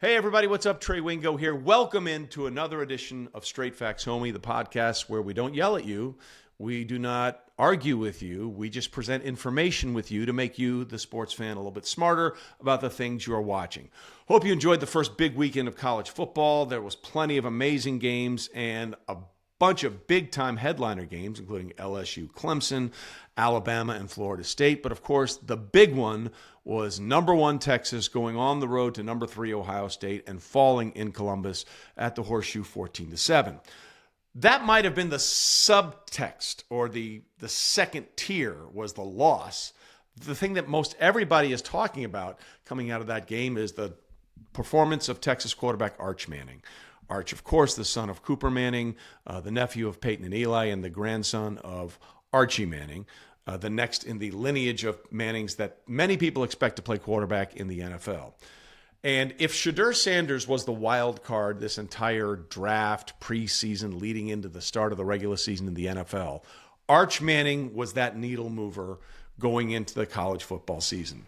Hey everybody, what's up? Trey Wingo here. Welcome into another edition of Straight Facts Homie, the podcast where we don't yell at you, we do not argue with you, we just present information with you to make you, the sports fan, a little bit smarter about the things you are watching. Hope you enjoyed the first big weekend of college football. There was plenty of amazing games and a bunch of big-time headliner games, including LSU, Clemson, Alabama, and Florida State. But of course, the big one was number 1 Texas going on the road to number 3 Ohio State and falling in Columbus at the Horseshoe 14-7. That might have been the subtext, or the second tier was the loss. The thing that most everybody is talking about coming out of that game is the performance of Texas quarterback Arch Manning. Arch, of course, the son of Cooper Manning, the nephew of Peyton and Eli, and the grandson of Archie Manning, the next in the lineage of Mannings that many people expect to play quarterback in the NFL. And if Shedeur Sanders was the wild card this entire draft, preseason, leading into the start of the regular season in the NFL, Arch Manning was that needle mover going into the college football season.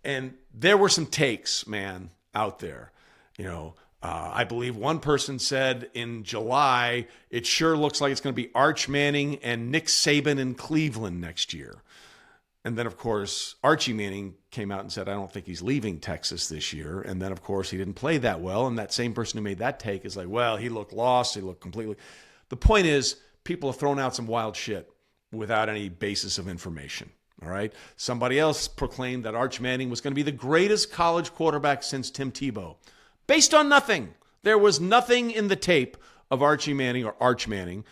And there were some takes, man, out there. I believe one person said in July, it sure looks like it's going to be Arch Manning and Nick Saban in Cleveland next year. And then, of course, Archie Manning came out and said, I don't think he's leaving Texas this year. And then, of course, he didn't play that well. And that same person who made that take is like, well, he looked lost. He looked completely. The point is, people have thrown out some wild shit without any basis of information. All right. Somebody else proclaimed that Arch Manning was going to be the greatest college quarterback since Tim Tebow. Based on nothing. There was nothing in the tape of Archie Manning or Arch Manning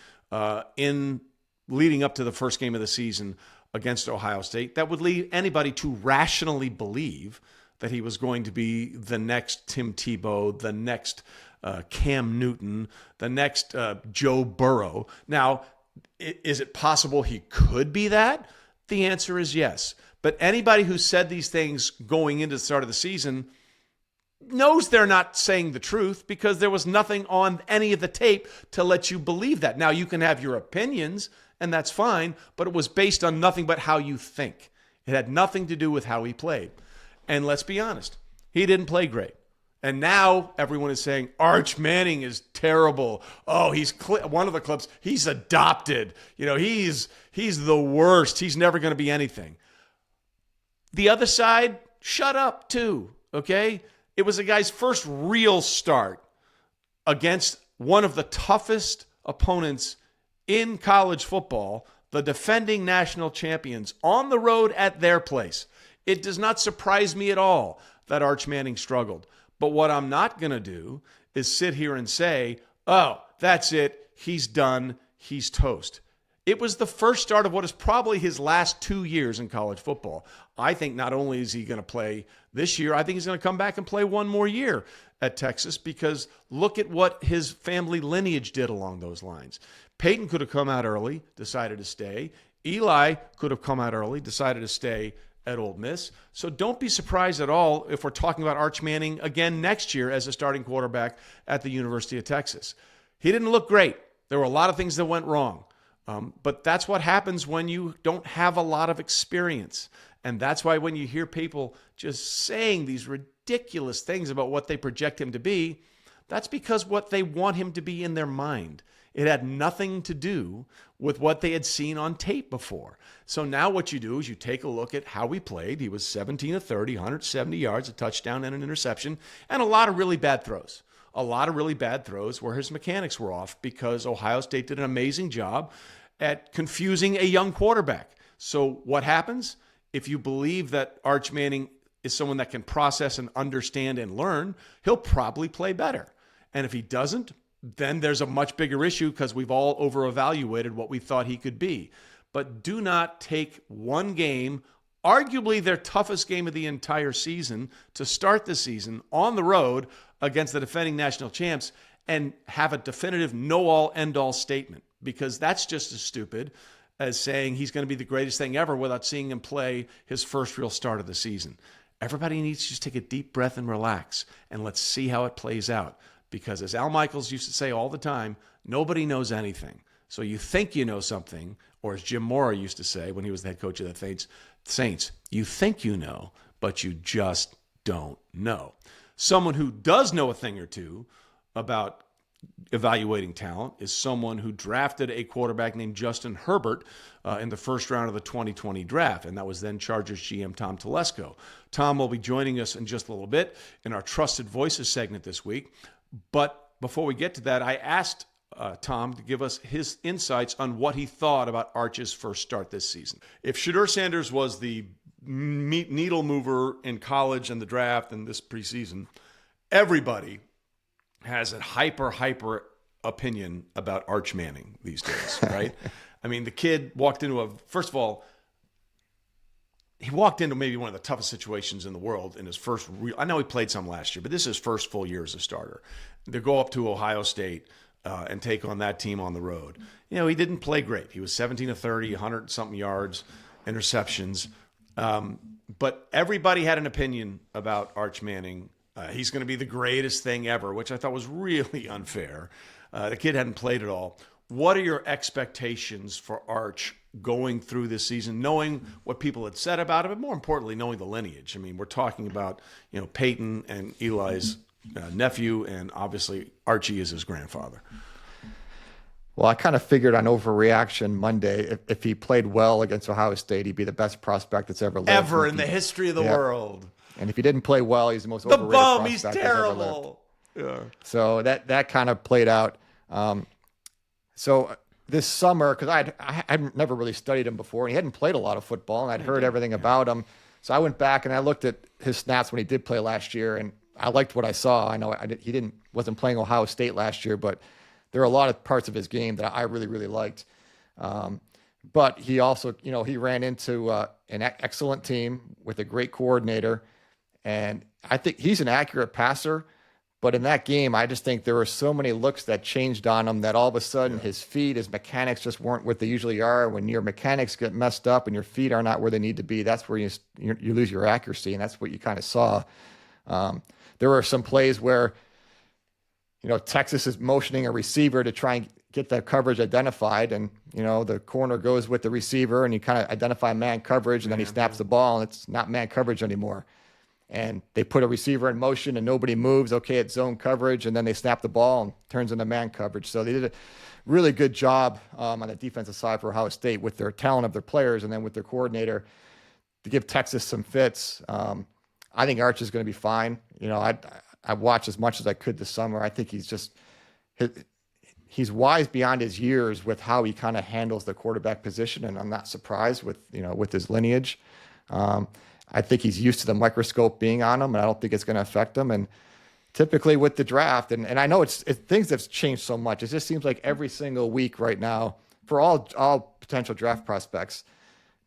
in leading up to the first game of the season against Ohio State that would lead anybody to rationally believe that he was going to be the next Tim Tebow, the next Cam Newton, the next Joe Burrow. Now, is it possible he could be that? The answer is yes. But anybody who said these things going into the start of the season knows they're not saying the truth because there was nothing on any of the tape to let you believe that. Now, you can have your opinions, and that's fine, but it was based on nothing but how you think. It had nothing to do with how he played. And let's be honest, he didn't play great. And now everyone is saying, Arch Manning is terrible. Oh, he's one of the clips, he's adopted. He's the worst. He's never going to be anything. The other side, shut up too, okay? It was a guy's first real start against one of the toughest opponents in college football, the defending national champions, on the road at their place. It does not surprise me at all that Arch Manning struggled. But what I'm not going to do is sit here and say, oh, that's it, he's done, he's toast. It was the first start of what is probably his last 2 years in college football. I think not only is he going to play this year, I think he's going to come back and play one more year at Texas because look at what his family lineage did along those lines. Peyton could have come out early, decided to stay. Eli could have come out early, decided to stay at Ole Miss. So don't be surprised at all if we're talking about Arch Manning again next year as a starting quarterback at the University of Texas. He didn't look great. There were a lot of things that went wrong. But that's what happens when you don't have a lot of experience. And that's why when you hear people just saying these ridiculous things about what they project him to be, that's because what they want him to be in their mind. It had nothing to do with what they had seen on tape before. So now what you do is you take a look at how he played. He was 17 of 30, 170 yards, a touchdown and an interception, and a lot of really bad throws. A lot of really bad throws where his mechanics were off because Ohio State did an amazing job at confusing a young quarterback. So what happens? If you believe that Arch Manning is someone that can process and understand and learn, he'll probably play better. And if he doesn't, then there's a much bigger issue because we've all over-evaluated what we thought he could be. But do not take one game, arguably their toughest game of the entire season, to start the season on the road against the defending national champs and have a definitive know-all, end-all statement, because that's just as stupid as saying he's going to be the greatest thing ever without seeing him play his first real start of the season. Everybody needs to just take a deep breath and relax, and let's see how it plays out. Because as Al Michaels used to say all the time, nobody knows anything. So you think you know something, or as Jim Mora used to say when he was the head coach of the Saints, you think you know, but you just don't know. Someone who does know a thing or two about evaluating talent is someone who drafted a quarterback named Justin Herbert in the first round of the 2020 draft, and that was then Chargers GM Tom Telesco. Tom will be joining us in just a little bit in our Trusted Voices segment this week. But before we get to that, I asked Tom to give us his insights on what he thought about Arch's first start this season. If Shedeur Sanders was the needle mover in college and the draft and this preseason, everybody has a hyper opinion about Arch Manning these days, right? I mean, the kid walked into first of all, he walked into maybe one of the toughest situations in the world in his first I know he played some last year, but this is his first full year as a starter. To go up to Ohio State and take on that team on the road. He didn't play great. He was 17 of 30, 100-something yards, interceptions. But everybody had an opinion about Arch Manning. He's going to be the greatest thing ever, which I thought was really unfair. The kid hadn't played at all. What are your expectations for Arch going through this season, knowing what people had said about him, but more importantly, knowing the lineage? I mean, we're talking about, Peyton and Eli's nephew, and obviously Archie is his grandfather. Well, I kind of figured on overreaction Monday. If he played well against Ohio State, he'd be the best prospect that's ever lived. Ever in the history of the world. And if he didn't play well, he's the most overrated prospect he's that's ever lived. terrible. Yeah. So that kind of played out. So this summer, because I'd never really studied him before, and he hadn't played a lot of football, and I'd heard everything about him. So I went back and I looked at his snaps when he did play last year, and I liked what I saw. I know he wasn't playing Ohio State last year, but there are a lot of parts of his game that I really, really liked. But he also, he ran into an excellent team with a great coordinator. And I think he's an accurate passer. But in that game, I just think there were so many looks that changed on him that all of a sudden his feet, his mechanics just weren't what they usually are. When your mechanics get messed up and your feet are not where they need to be, that's where you lose your accuracy. And that's what you kind of saw. There were some plays where, Texas is motioning a receiver to try and get that coverage identified. And, the corner goes with the receiver and you kind of identify man coverage and then he snaps the ball and it's not man coverage anymore. And they put a receiver in motion and nobody moves. Okay, it's zone coverage. And then they snap the ball and turns into man coverage. So they did a really good job on the defensive side for Ohio State with their talent of their players and then with their coordinator to give Texas some fits. I think Arch is going to be fine. I watched as much as I could this summer. I think he's wise beyond his years with how he kind of handles the quarterback position. And I'm not surprised with his lineage. I think he's used to the microscope being on him, and I don't think it's going to affect him. And typically with the draft, and I know it's things have changed so much. It just seems like every single week right now for all potential draft prospects,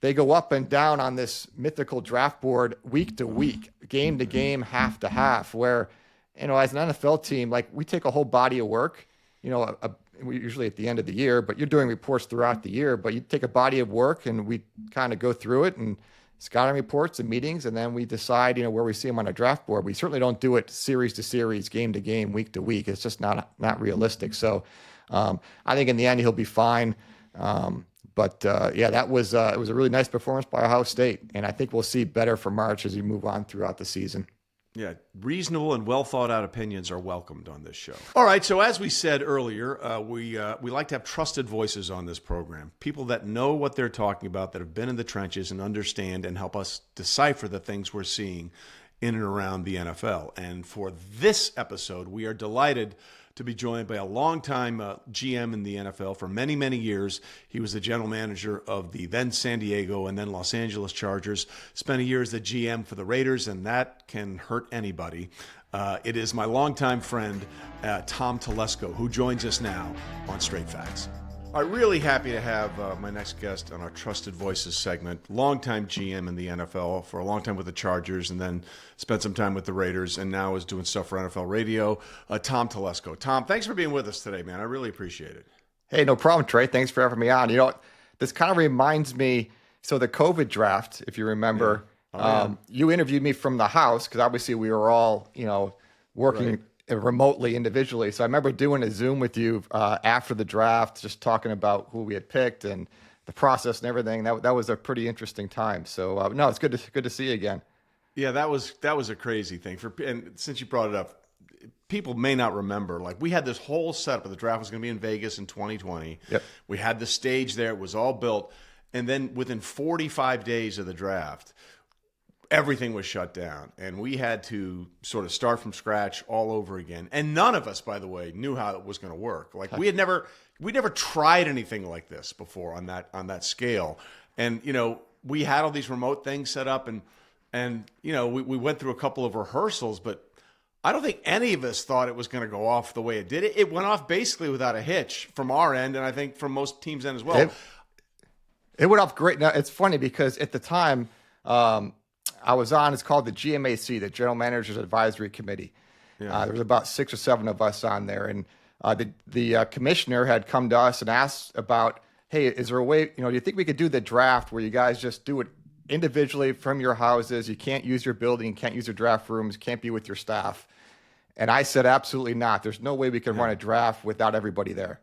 they go up and down on this mythical draft board week to week, game to game, half to half, where, as an NFL team, like we take a whole body of work, we usually at the end of the year, but you're doing reports throughout the year, but you take a body of work and we kind of go through it and scouting reports and meetings, and then we decide, where we see them on a draft board. We certainly don't do it series to series, game to game, week to week. It's just not realistic. So I think in the end he'll be fine. But that was it was a really nice performance by Ohio State, and I think we'll see better from March as we move on throughout the season. Yeah, reasonable and well thought out opinions are welcomed on this show. All right, so as we said earlier, we like to have trusted voices on this program, people that know what they're talking about, that have been in the trenches and understand and help us decipher the things we're seeing in and around the NFL. And for this episode, we are delighted to be joined by a longtime GM in the NFL for many, many years. He was the general manager of the then San Diego and then Los Angeles Chargers, spent a year as the GM for the Raiders, and that can hurt anybody. It is my longtime friend, Tom Telesco, who joins us now on Straight Facts. I'm really happy to have my next guest on our Trusted Voices segment, longtime GM in the NFL for a long time with the Chargers and then spent some time with the Raiders and now is doing stuff for NFL radio, Tom Telesco. Tom, thanks for being with us today, man. I really appreciate it. Hey, no problem, Trey. Thanks for having me on. This kind of reminds me, so the COVID draft, if you remember, you interviewed me from the house because obviously we were all, working remotely individually. So I remember doing a Zoom with you after the draft, just talking about who we had picked and the process and everything. That was a pretty interesting time. So no, it's good to see you again. Yeah, that was a crazy thing. And since you brought it up, people may not remember. Like, we had this whole setup. The draft was going to be in Vegas in 2020. Yep. We had the stage there. It was all built. And then within 45 days of the draft, everything was shut down. And we had to sort of start from scratch all over again. And none of us, by the way, knew how it was going to work. Like, we never tried anything like this before on that scale. And, we had all these remote things set up, and we went through a couple of rehearsals, but I don't think any of us thought it was going to go off the way it did. It went off basically without a hitch from our end, and I think from most teams' end as well. It went off great. Now, it's funny because at the time I was on, it's called the GMAC, the General Managers Advisory Committee. Yeah. There was about 6 or 7 of us on there, and the commissioner had come to us and asked about, hey, is there a way, do you think we could do the draft where you guys just do it individually from your houses? You can't use your building, you can't use your draft rooms, can't be with your staff. And I said, absolutely not. There's no way we can run a draft without everybody there.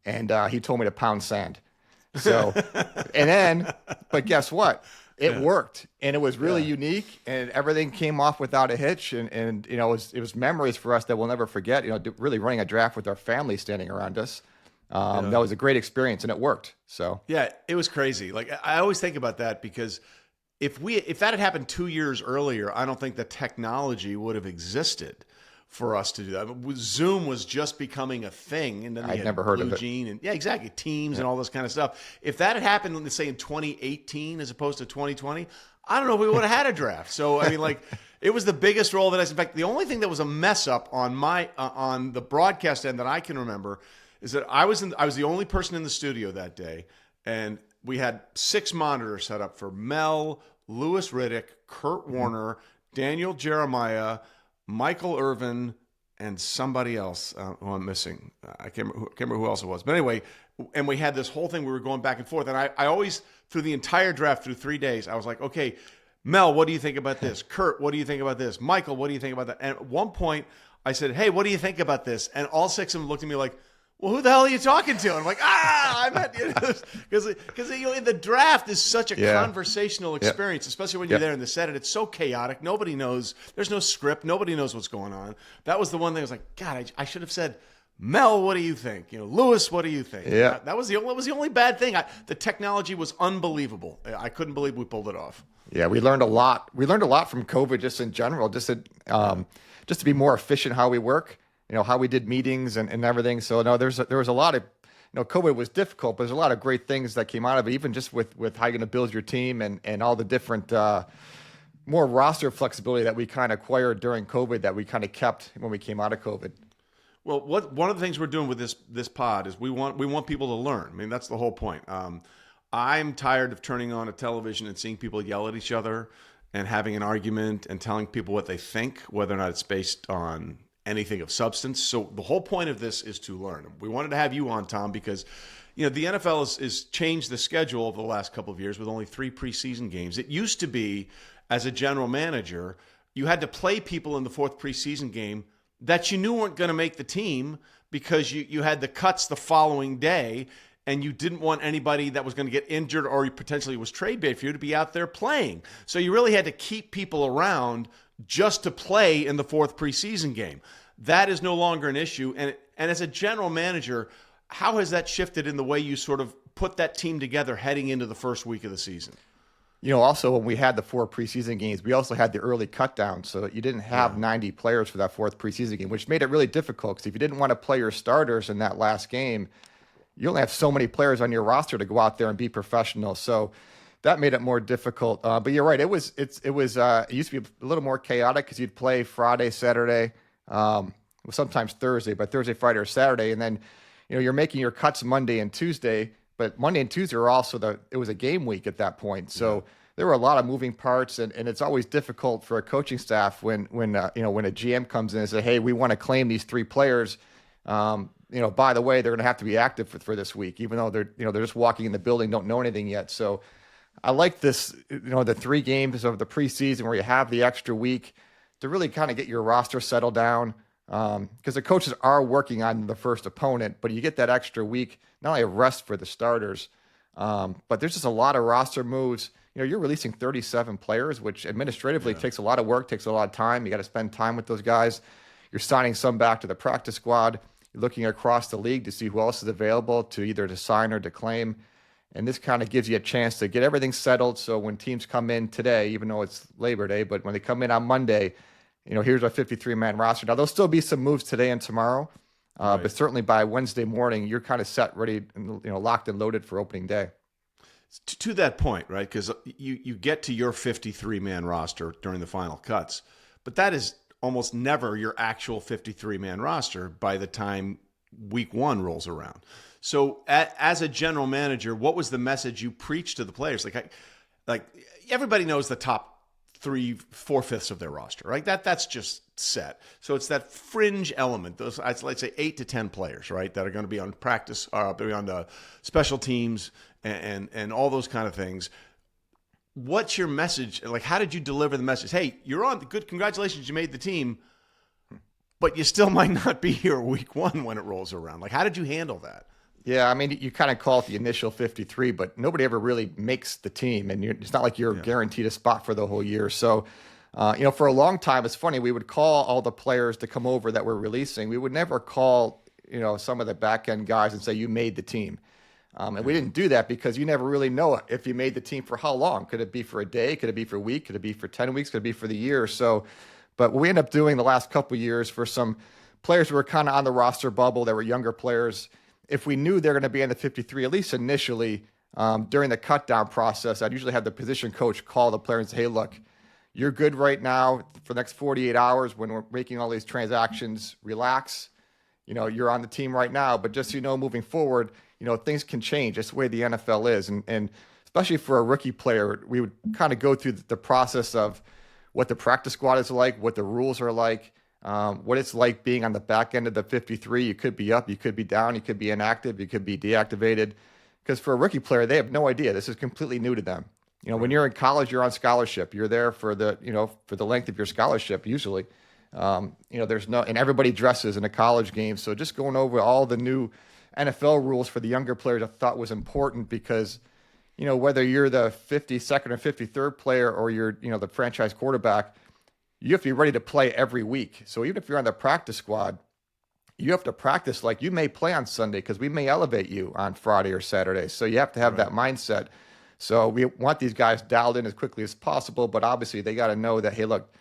And he told me to pound sand. So, but guess what? It worked, and it was really unique, and everything came off without a hitch. And it was memories for us that we'll never forget. Really running a draft with our family standing around us. That was a great experience, and it worked. So yeah, it was crazy. Like, I always think about that because if that had happened 2 years earlier, I don't think the technology would have existed for us to do that. Zoom was just becoming a thing, and then I'd never heard of it. And exactly, Teams and all this kind of stuff. If that had happened, let's say in 2018 as opposed to 2020, I don't know if we would have had a draft. So I mean, it was the biggest role that in fact, the only thing that was a mess up on my on the broadcast end that I can remember is that I was the only person in the studio that day, and we had 6 monitors set up for Mel, Louis Riddick, Kurt Warner, Daniel Jeremiah, Michael Irvin, and somebody else who I'm missing. I can't remember who else it was. But anyway, and we had this whole thing. We were going back and forth. And I always, through the entire draft, through 3 days, I was like, okay, Mel, what do you think about this? Kurt, what do you think about this? Michael, what do you think about that? And at one point, I said, hey, what do you think about this? And all 6 of them looked at me like, well, who the hell are you talking to? And I'm like, I meant, because in the draft is such a conversational experience, especially when you're there in the set, and it's so chaotic. Nobody knows. There's no script. Nobody knows what's going on. That was the one thing I was like, God, I should have said, Mel, what do you think? Lewis, what do you think? Yeah, that was the only bad thing. The technology was unbelievable. I couldn't believe we pulled it off. Yeah, we learned a lot. We learned a lot from COVID, just in general, just to be more efficient how we work. How we did meetings and everything. So no, there was a lot of, COVID was difficult, but there's a lot of great things that came out of it, even just with how you're going to build your team and all the different, more roster flexibility that we kind of acquired during COVID that we kind of kept when we came out of COVID. Well, one of the things we're doing with this pod is we want people to learn. I mean, that's the whole point. I'm tired of turning on a television and seeing people yell at each other and having an argument and telling people what they think, whether or not it's based on anything of substance. So the whole point of this is to learn. We wanted to have you on, Tom, because the NFL has changed the schedule over the last couple of years with only 3 preseason games. It used to be, as a general manager, you had to play people in the 4th preseason game that you knew weren't going to make the team because you had the cuts the following day, and you didn't want anybody that was going to get injured or potentially was trade bait for you to be out there playing. So you really had to keep people around just to play in the 4th preseason game. That is no longer an issue. And as a general manager, how has that shifted in the way you sort of put that team together heading into the first week of the season? Also when we had the 4 preseason games, we also had the early cut down. So you didn't have 90 players for that 4th preseason game, which made it really difficult because if you didn't want to play your starters in that last game, you only have so many players on your roster to go out there and be professional. So that made it more difficult. But you're right. It used to be a little more chaotic because you'd play Friday, Saturday, sometimes Thursday, but Thursday, Friday, or Saturday. And then, you're making your cuts Monday and Tuesday, but Monday and Tuesday are also it was a game week at that point. So there were a lot of moving parts, and it's always difficult for a coaching staff when a GM comes in and says, hey, we want to claim these 3 players. By the way, they're going to have to be active for this week, even though they're just walking in the building, don't know anything yet. So I like this, the 3 games of the preseason where you have the extra week to really kind of get your roster settled down. Because the coaches are working on the first opponent, but you get that extra week, not only a rest for the starters, But there's just a lot of roster moves. You're releasing 37 players, which administratively takes a lot of work, takes a lot of time. You got to spend time with those guys. You're signing some back to the practice squad. You're looking across the league to see who else is available to either to sign or to claim. And this kind of gives you a chance to get everything settled. So when teams come in today, even though it's Labor Day, but when they come in on Monday, here's our 53-man roster. Now, there'll still be some moves today and tomorrow, but certainly by Wednesday morning, you're kind of set, ready, locked and loaded for opening day. To that point, right? Because you get to your 53-man roster during the final cuts, but that is almost never your actual 53-man roster by the time week one rolls around. So as a general manager, what was the message you preached to the players? Like everybody knows the top 3/4 of their roster, right? That's just set. So it's that fringe element. Those, let's say 8 to 10 players, right? That are going to be on practice, be on the special teams and all those kind of things. What's your message? Like, how did you deliver the message? Hey, you're on. Good, congratulations, you made the team, but you still might not be here week one when it rolls around. Like, how did you handle that? Yeah, I mean, you kind of call it the initial 53, but nobody ever really makes the team, and it's not like you're guaranteed a spot for the whole year. So, for a long time, it's funny, we would call all the players to come over that we're releasing. We would never call, some of the back-end guys and say, you made the team. And we didn't do that because you never really know if you made the team for how long. Could it be for a day? Could it be for a week? Could it be for 10 weeks? Could it be for the year? So, but what we ended up doing the last couple of years for some players who were kind of on the roster bubble, that were younger players, if we knew they're going to be in the 53, at least initially, during the cut down process, I'd usually have the position coach call the player and say, hey, look, you're good right now for the next 48 hours when we're making all these transactions, relax. You're on the team right now, but just so moving forward, things can change. That's the way the NFL is. And especially for a rookie player, we would kind of go through the process of what the practice squad is like, what the rules are like, what it's like being on the back end of the 53. You could be up, you could be down, you could be inactive, you could be deactivated. Because for a rookie player, they have no idea. This is completely new to them. When you're in college, you're on scholarship. You're there for the length of your scholarship usually. There's no, and everybody dresses in a college game. So just going over all the new NFL rules for the younger players I thought was important because, whether you're the 52nd or 53rd player or you're, the franchise quarterback, you have to be ready to play every week. So even if you're on the practice squad, you have to practice like you may play on Sunday because we may elevate you on Friday or Saturday. So you have to have that mindset. So we want these guys dialed in as quickly as possible, but obviously they got to know that, hey, look,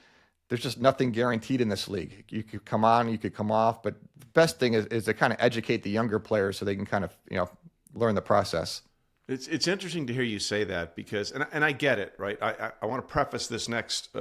there's just nothing guaranteed in this league. You could come on, you could come off, but the best thing is to kind of educate the younger players so they can kind of, learn the process. It's interesting to hear you say that because, and I get it, right? I want to preface this next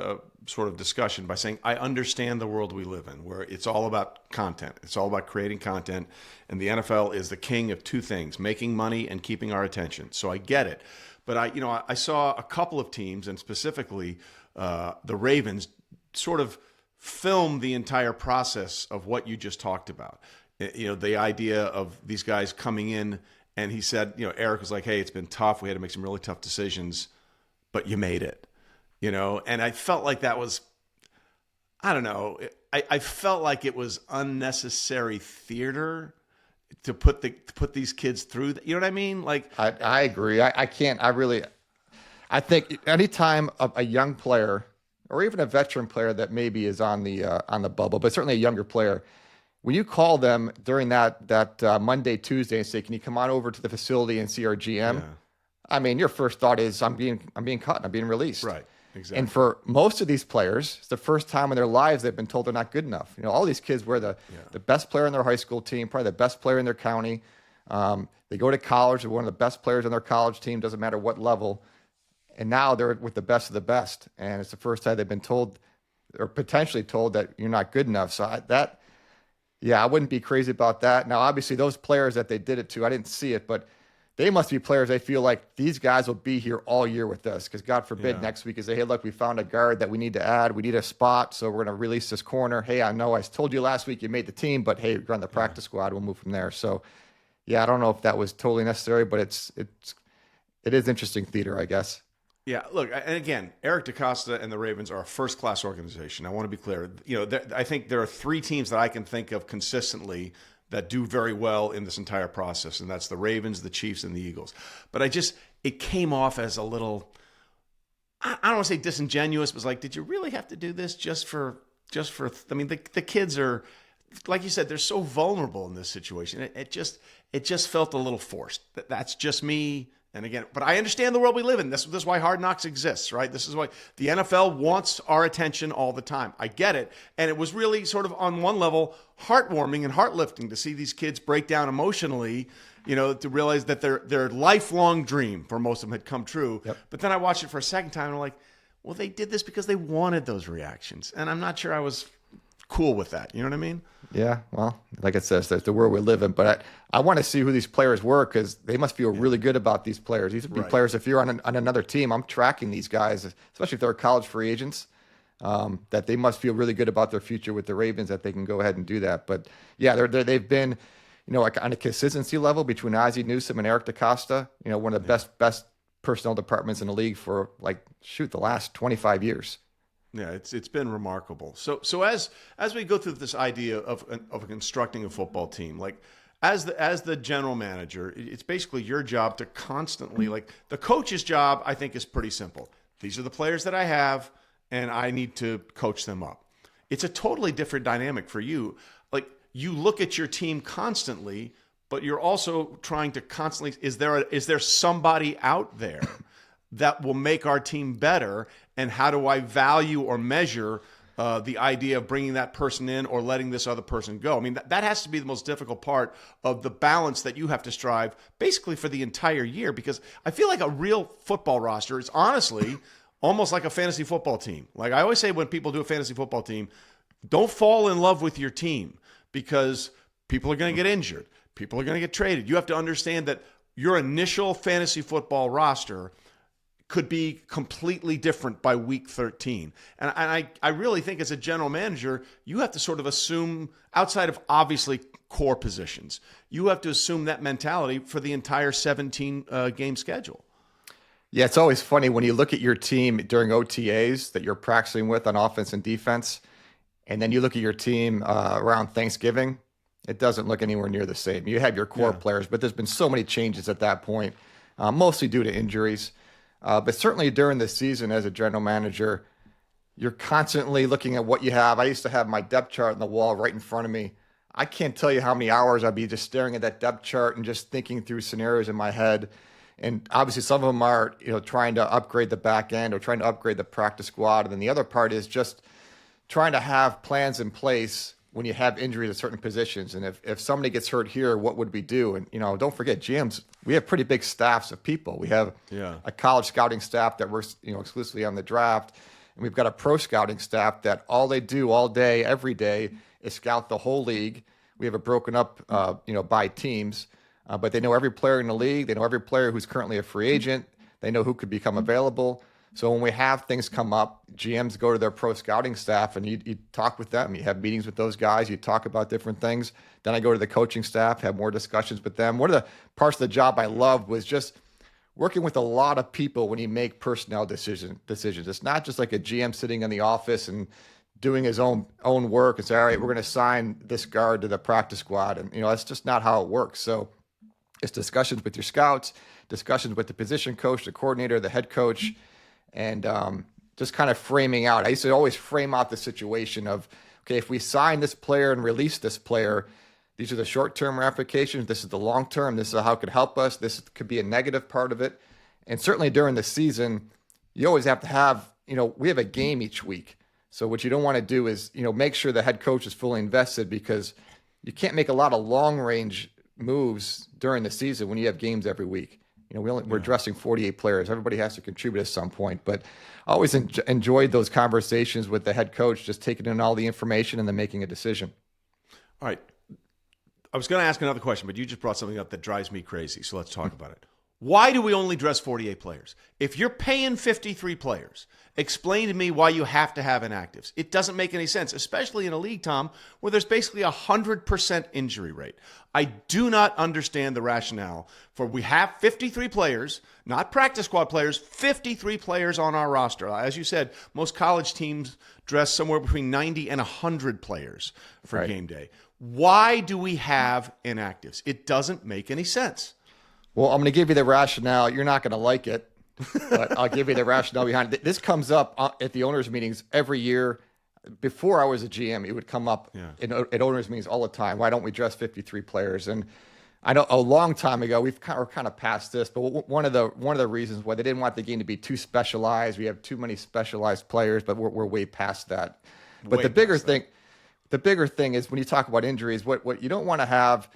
sort of discussion by saying I understand the world we live in, where it's all about content. It's all about creating content, and the NFL is the king of two things: making money and keeping our attention. So I get it, but I saw a couple of teams, and specifically the Ravens, sort of film the entire process of what you just talked about. The idea of these guys coming in. And he said, Eric was like, hey, it's been tough. We had to make some really tough decisions, but you made it, And I felt like that was, I don't know. I felt like it was unnecessary theater to put these kids through. You know what I mean? Like, I agree. I think anytime a young player or even a veteran player that maybe is on the bubble, but certainly a younger player, when you call them during that Monday, Tuesday, and say, "Can you come on over to the facility and see our GM?" Yeah. I mean, your first thought is, "I'm being cut. I'm being released." Right. Exactly. And for most of these players, it's the first time in their lives they've been told they're not good enough. All these kids were the best player in their high school team, probably the best player in their county. They go to college, they're one of the best players on their college team, doesn't matter what level. And now they're with the best of the best, and it's the first time they've been told, or potentially told, that you're not good enough. So I wouldn't be crazy about that. Now, obviously, those players that they did it to, I didn't see it, but they must be players they feel like these guys will be here all year with us. Because God forbid next week is say, hey, look, we found a guard that we need to add. We need a spot, so we're going to release this corner. Hey, I know I told you last week you made the team, but hey, you're on the practice squad. We'll move from there. So, I don't know if that was totally necessary, but it is interesting theater, I guess. Yeah, look, and again, Eric DeCosta and the Ravens are a first-class organization. I want to be clear. I think there are three teams that I can think of consistently that do very well in this entire process, and that's the Ravens, the Chiefs, and the Eagles. But it came off as a little, I don't want to say disingenuous, but it was like, did you really have to do this just for, I mean, the kids are, like you said, they're so vulnerable in this situation. It just felt a little forced. That's just me. And again, but I understand the world we live in. This is why Hard Knocks exists, right? This is why the NFL wants our attention all the time. I get it. And it was really sort of on one level heartwarming and heartlifting to see these kids break down emotionally, to realize that their lifelong dream for most of them had come true. Yep. But then I watched it for a second time and I'm like, well, they did this because they wanted those reactions. And I'm not sure I was cool with that. You know what I mean? Yeah, well, like it says, that's the world we live in. But I want to see who these players were, because they must feel really good about these players. These would be players, if you're on another team, I'm tracking these guys, especially if they're college free agents, that they must feel really good about their future with the Ravens, that they can go ahead and do that. But yeah, they've been, like on a consistency level between Ozzie Newsome and Eric DeCosta, one of the best personnel departments in the league for the last 25 years. Yeah, it's been remarkable. So as we go through this idea of constructing a football team, like as the general manager, it's basically your job to constantly, the coach's job, I think, is pretty simple. These are the players that I have, and I need to coach them up. It's a totally different dynamic for you. Like, you look at your team constantly, but you're also trying to constantly, is there somebody out there that will make our team better, and how do I value or measure the idea of bringing that person in or letting this other person go? I mean, that has to be the most difficult part of the balance that you have to strive basically for the entire year, because I feel like a real football roster is honestly almost like a fantasy football team. Like I always say when people do a fantasy football team, don't fall in love with your team, because people are going to get injured. People are going to get traded. You have to understand that your initial fantasy football roster could be completely different by week 13. And I really think as a general manager, you have to sort of assume, outside of obviously core positions, you have to assume that mentality for the entire 17 game schedule. Yeah, it's always funny when you look at your team during OTAs that you're practicing with on offense and defense, and then you look at your team around Thanksgiving, it doesn't look anywhere near the same. You have your core players, but there's been so many changes at that point, mostly due to injuries. But certainly during the season as a general manager, you're constantly looking at what you have. I used to have my depth chart on the wall right in front of me. I can't tell you how many hours I'd be just staring at that depth chart and just thinking through scenarios in my head. And obviously some of them are, trying to upgrade the back end or trying to upgrade the practice squad. And then the other part is just trying to have plans in place when you have injuries at certain positions. And if somebody gets hurt here, what would we do? And, don't forget, GMs, we have pretty big staffs of people. We have a college scouting staff that works, exclusively on the draft. And we've got a pro scouting staff that all they do all day, every day, is scout the whole league. We have it broken up, by teams. But they know every player in the league. They know every player who's currently a free agent. They know who could become available. So when we have things come up, GMs go to their pro scouting staff and you talk with them. You have meetings with those guys. You talk about different things. Then I go to the coaching staff, have more discussions with them. One of the parts of the job I loved was just working with a lot of people when you make personnel decisions. It's not just like a GM sitting in the office and doing his own work and say, all right, we're going to sign this guard to the practice squad. And, that's just not how it works. So it's discussions with your scouts, discussions with the position coach, the coordinator, the head coach, and just kind of framing out. I used to always frame out the situation of, okay, if we sign this player and release this player, these are the short-term ramifications. This is the long-term. This is how it could help us. This could be a negative part of it. And certainly during the season, you always have to have, we have a game each week. So what you don't want to do is, make sure the head coach is fully invested, because you can't make a lot of long-range moves during the season when you have games every week. We're dressing 48 players. Everybody has to contribute at some point. But I always enjoyed those conversations with the head coach, just taking in all the information and then making a decision. All right. I was going to ask another question, but you just brought something up that drives me crazy. So let's talk about it. Why do we only dress 48 players? If you're paying 53 players, explain to me why you have to have inactives. It doesn't make any sense, especially in a league, Tom, where there's basically a 100% injury rate. I do not understand the rationale for we have 53 players, not practice squad players, 53 players on our roster. As you said, most college teams dress somewhere between 90 and 100 players for game day. Why do we have inactives? It doesn't make any sense. Well, I'm going to give you the rationale. You're not going to like it, but I'll give you the rationale behind it. This comes up at the owners' meetings every year. Before I was a GM, it would come up at owners' meetings all the time. Why don't we dress 53 players? And I know a long time ago, we're kind of past this, but one of the reasons why they didn't want the game to be too specialized, we have too many specialized players, but we're way past that. But the bigger thing is when you talk about injuries, what you don't want to have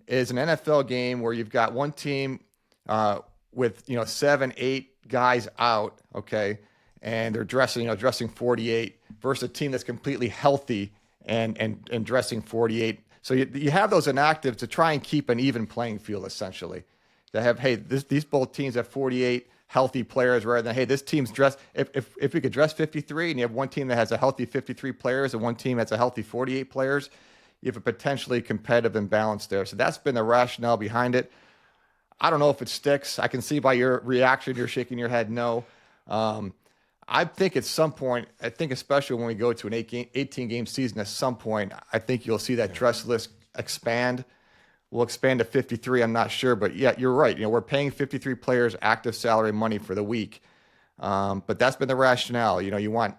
is an NFL game where you've got one team with 7, 8 guys out, okay, and they're dressing 48 versus a team that's completely healthy and dressing 48. So you have those inactives to try and keep an even playing field, essentially. To have, hey, these both teams have 48 healthy players rather than, hey, this team's dressed. If we could dress 53 and you have one team that has a healthy 53 players and one team that's a healthy 48 players, you have a potentially competitive imbalance there. So that's been the rationale behind it. I don't know if it sticks. I can see by your reaction, you're shaking your head no. I think at some point, especially when we go to an 18-game season, at some point, I think you'll see that dress list expand. We'll expand to 53, I'm not sure. But yeah, you're right. We're paying 53 players active salary money for the week. But that's been the rationale. You want,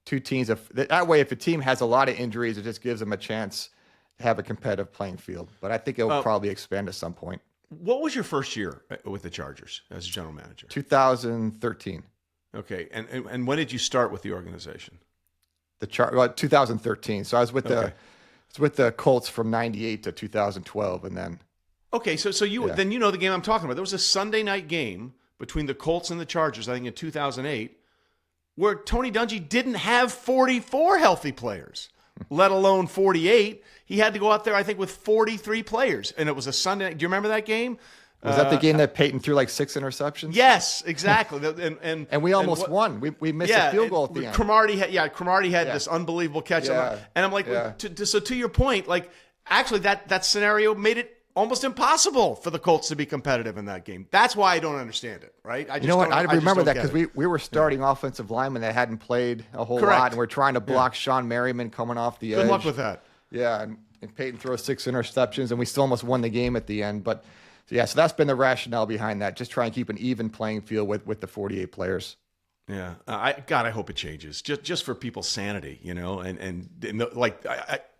two teams. That way, if a team has a lot of injuries, it just gives them a chance to have a competitive playing field. But I think it will probably expand at some point. What was your first year with the Chargers as a general manager? 2013. Okay, and when did you start with the organization? 2013. So I was with the Colts from '98 to 2012, and then. Okay, so then you know the game I'm talking about. There was a Sunday night game between the Colts and the Chargers, I think in 2008, where Tony Dungy didn't have 44 healthy players, let alone 48. He had to go out there, I think, with 43 players, and it was a Sunday night. Do you remember that game? Was that the game that Peyton threw like 6 interceptions? Yes, exactly. And we almost won. We missed a field goal at the end. Cromartie had this unbelievable catch. And I'm like, so to your point, like actually that scenario made it almost impossible for the Colts to be competitive in that game. That's why I don't understand it, right? I remember that because we were starting offensive linemen that hadn't played a whole lot, and we're trying to block Sean Merriman coming off the edge. Good luck with that. Yeah, and Peyton throws 6 interceptions, and we still almost won the game at the end. But so that's been the rationale behind that. Just try and keep an even playing field with the 48 players. Yeah, I hope it changes just for people's sanity, but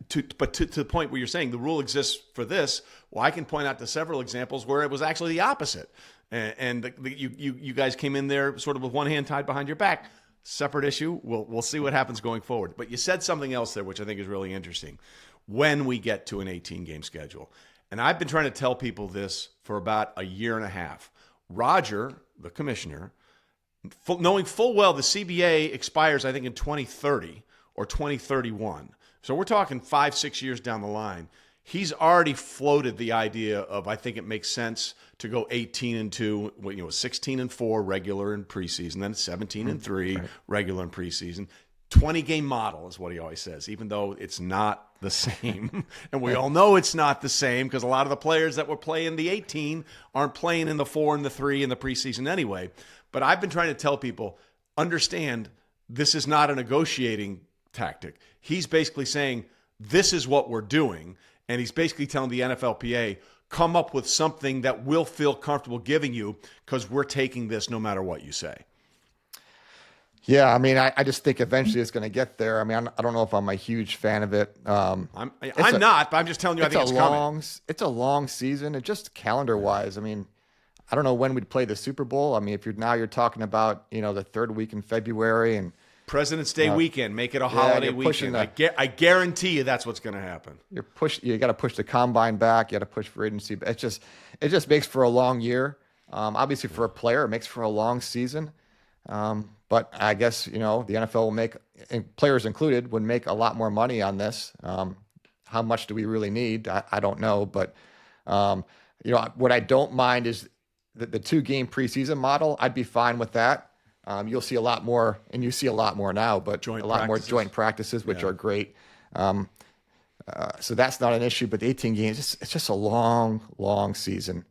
to the point where you're saying the rule exists for this. Well, I can point out to several examples where it was actually the opposite, and you guys came in there sort of with one hand tied behind your back. Separate issue. We'll see what happens going forward. But you said something else there, which I think is really interesting. When we get to an 18-game schedule. And I've been trying to tell people this for about a year and a half. Roger, the commissioner, knowing full well the CBA expires, I think, in 2030 or 2031. So we're talking 5-6 years down the line. He's already floated the idea of, I think it makes sense to go 18-2, 16-4 regular in preseason, then 17-3 regular in preseason. 20-game model is what he always says, even though it's not the same. And we all know it's not the same because a lot of the players that were playing the 18 aren't playing in the 4 and the 3 in the preseason anyway. But I've been trying to tell people, understand this is not a negotiating tactic. He's basically saying, this is what we're doing. And he's basically telling the NFLPA, come up with something that we'll feel comfortable giving you because we're taking this no matter what you say. Yeah, I mean, I just think eventually it's going to get there. I mean, I don't know if I'm a huge fan of it. I'm not, but I'm just telling you I think it's coming. It's a long season, and just calendar-wise, I mean, I don't know when we'd play the Super Bowl. I mean, if you're talking about, the third week in February and President's Day weekend, make it a holiday weekend. I guarantee you that's what's going to happen. You got to push the combine back. You got to push for agency. It just makes for a long year. Obviously, for a player, it makes for a long season. But I guess, the NFL will make, and players included, would make a lot more money on this. How much do we really need? I don't know. But, what I don't mind is the 2-game preseason model, I'd be fine with that. You'll see a lot more, and you see a lot more now, but Joint a lot more practices. joint practices, which are great. So that's not an issue, but the 18 games, it's just a long, long season.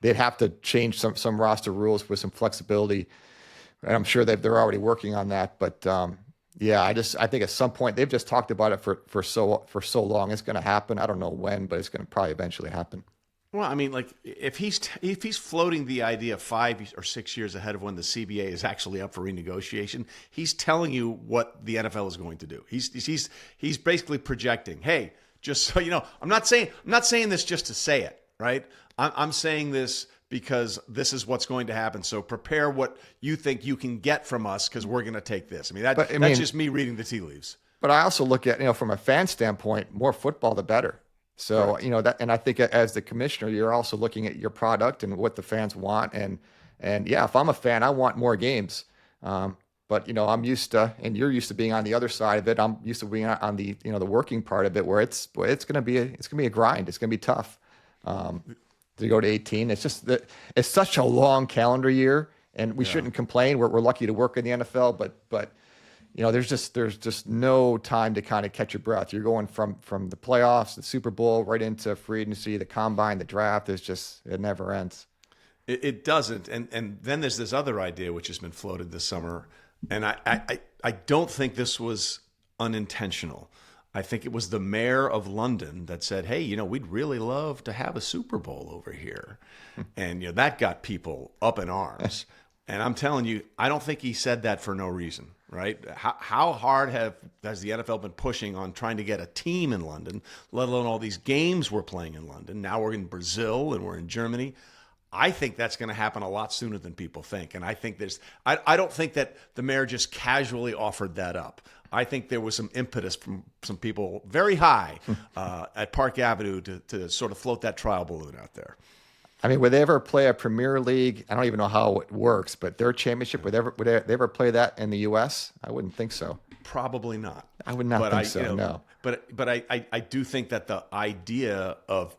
They'd have to change some roster rules with some flexibility, and I'm sure they're already working on that. But I think at some point they've just talked about it for so long. It's going to happen. I don't know when, but it's going to probably eventually happen. Well, I mean, like if he's floating the idea 5 or 6 years ahead of when the CBA is actually up for renegotiation, he's telling you what the NFL is going to do. He's basically projecting. Hey, just so you know, I'm not saying this just to say it, right? I'm saying this because this is what's going to happen. So prepare what you think you can get from us because we're going to take this. I mean, that's just me reading the tea leaves. But I also look at, from a fan standpoint, more football the better. So, Correct. and I think as the commissioner, you're also looking at your product and what the fans want. And if I'm a fan, I want more games. But, I'm used to, and you're used to being on the other side of it. I'm used to being on the, the working part of it where it's going to be a grind. It's going to be tough. To go to 18. It's just that it's such a long calendar year, and we shouldn't complain. We're lucky to work in the NFL, but there's just no time to kind of catch your breath. You're going from the playoffs, the Super Bowl, right into free agency, the combine, the draft. It never ends. It doesn't. And then there's this other idea which has been floated this summer, and I don't think this was unintentional. I think it was the mayor of London that said, hey, we'd really love to have a Super Bowl over here. And, that got people up in arms. And I'm telling you, I don't think he said that for no reason, right? How hard has the NFL been pushing on trying to get a team in London, let alone all these games we're playing in London? Now we're in Brazil and we're in Germany. I think that's going to happen a lot sooner than people think. And I think I don't think that the mayor just casually offered that up. I think there was some impetus from some people very high at Park Avenue to sort of float that trial balloon out there. I mean, would they ever play a Premier League? I don't even know how it works, but their championship, would they ever play that in the U.S.? I wouldn't think so. Probably not. I would not think so, no. But I do think that the idea of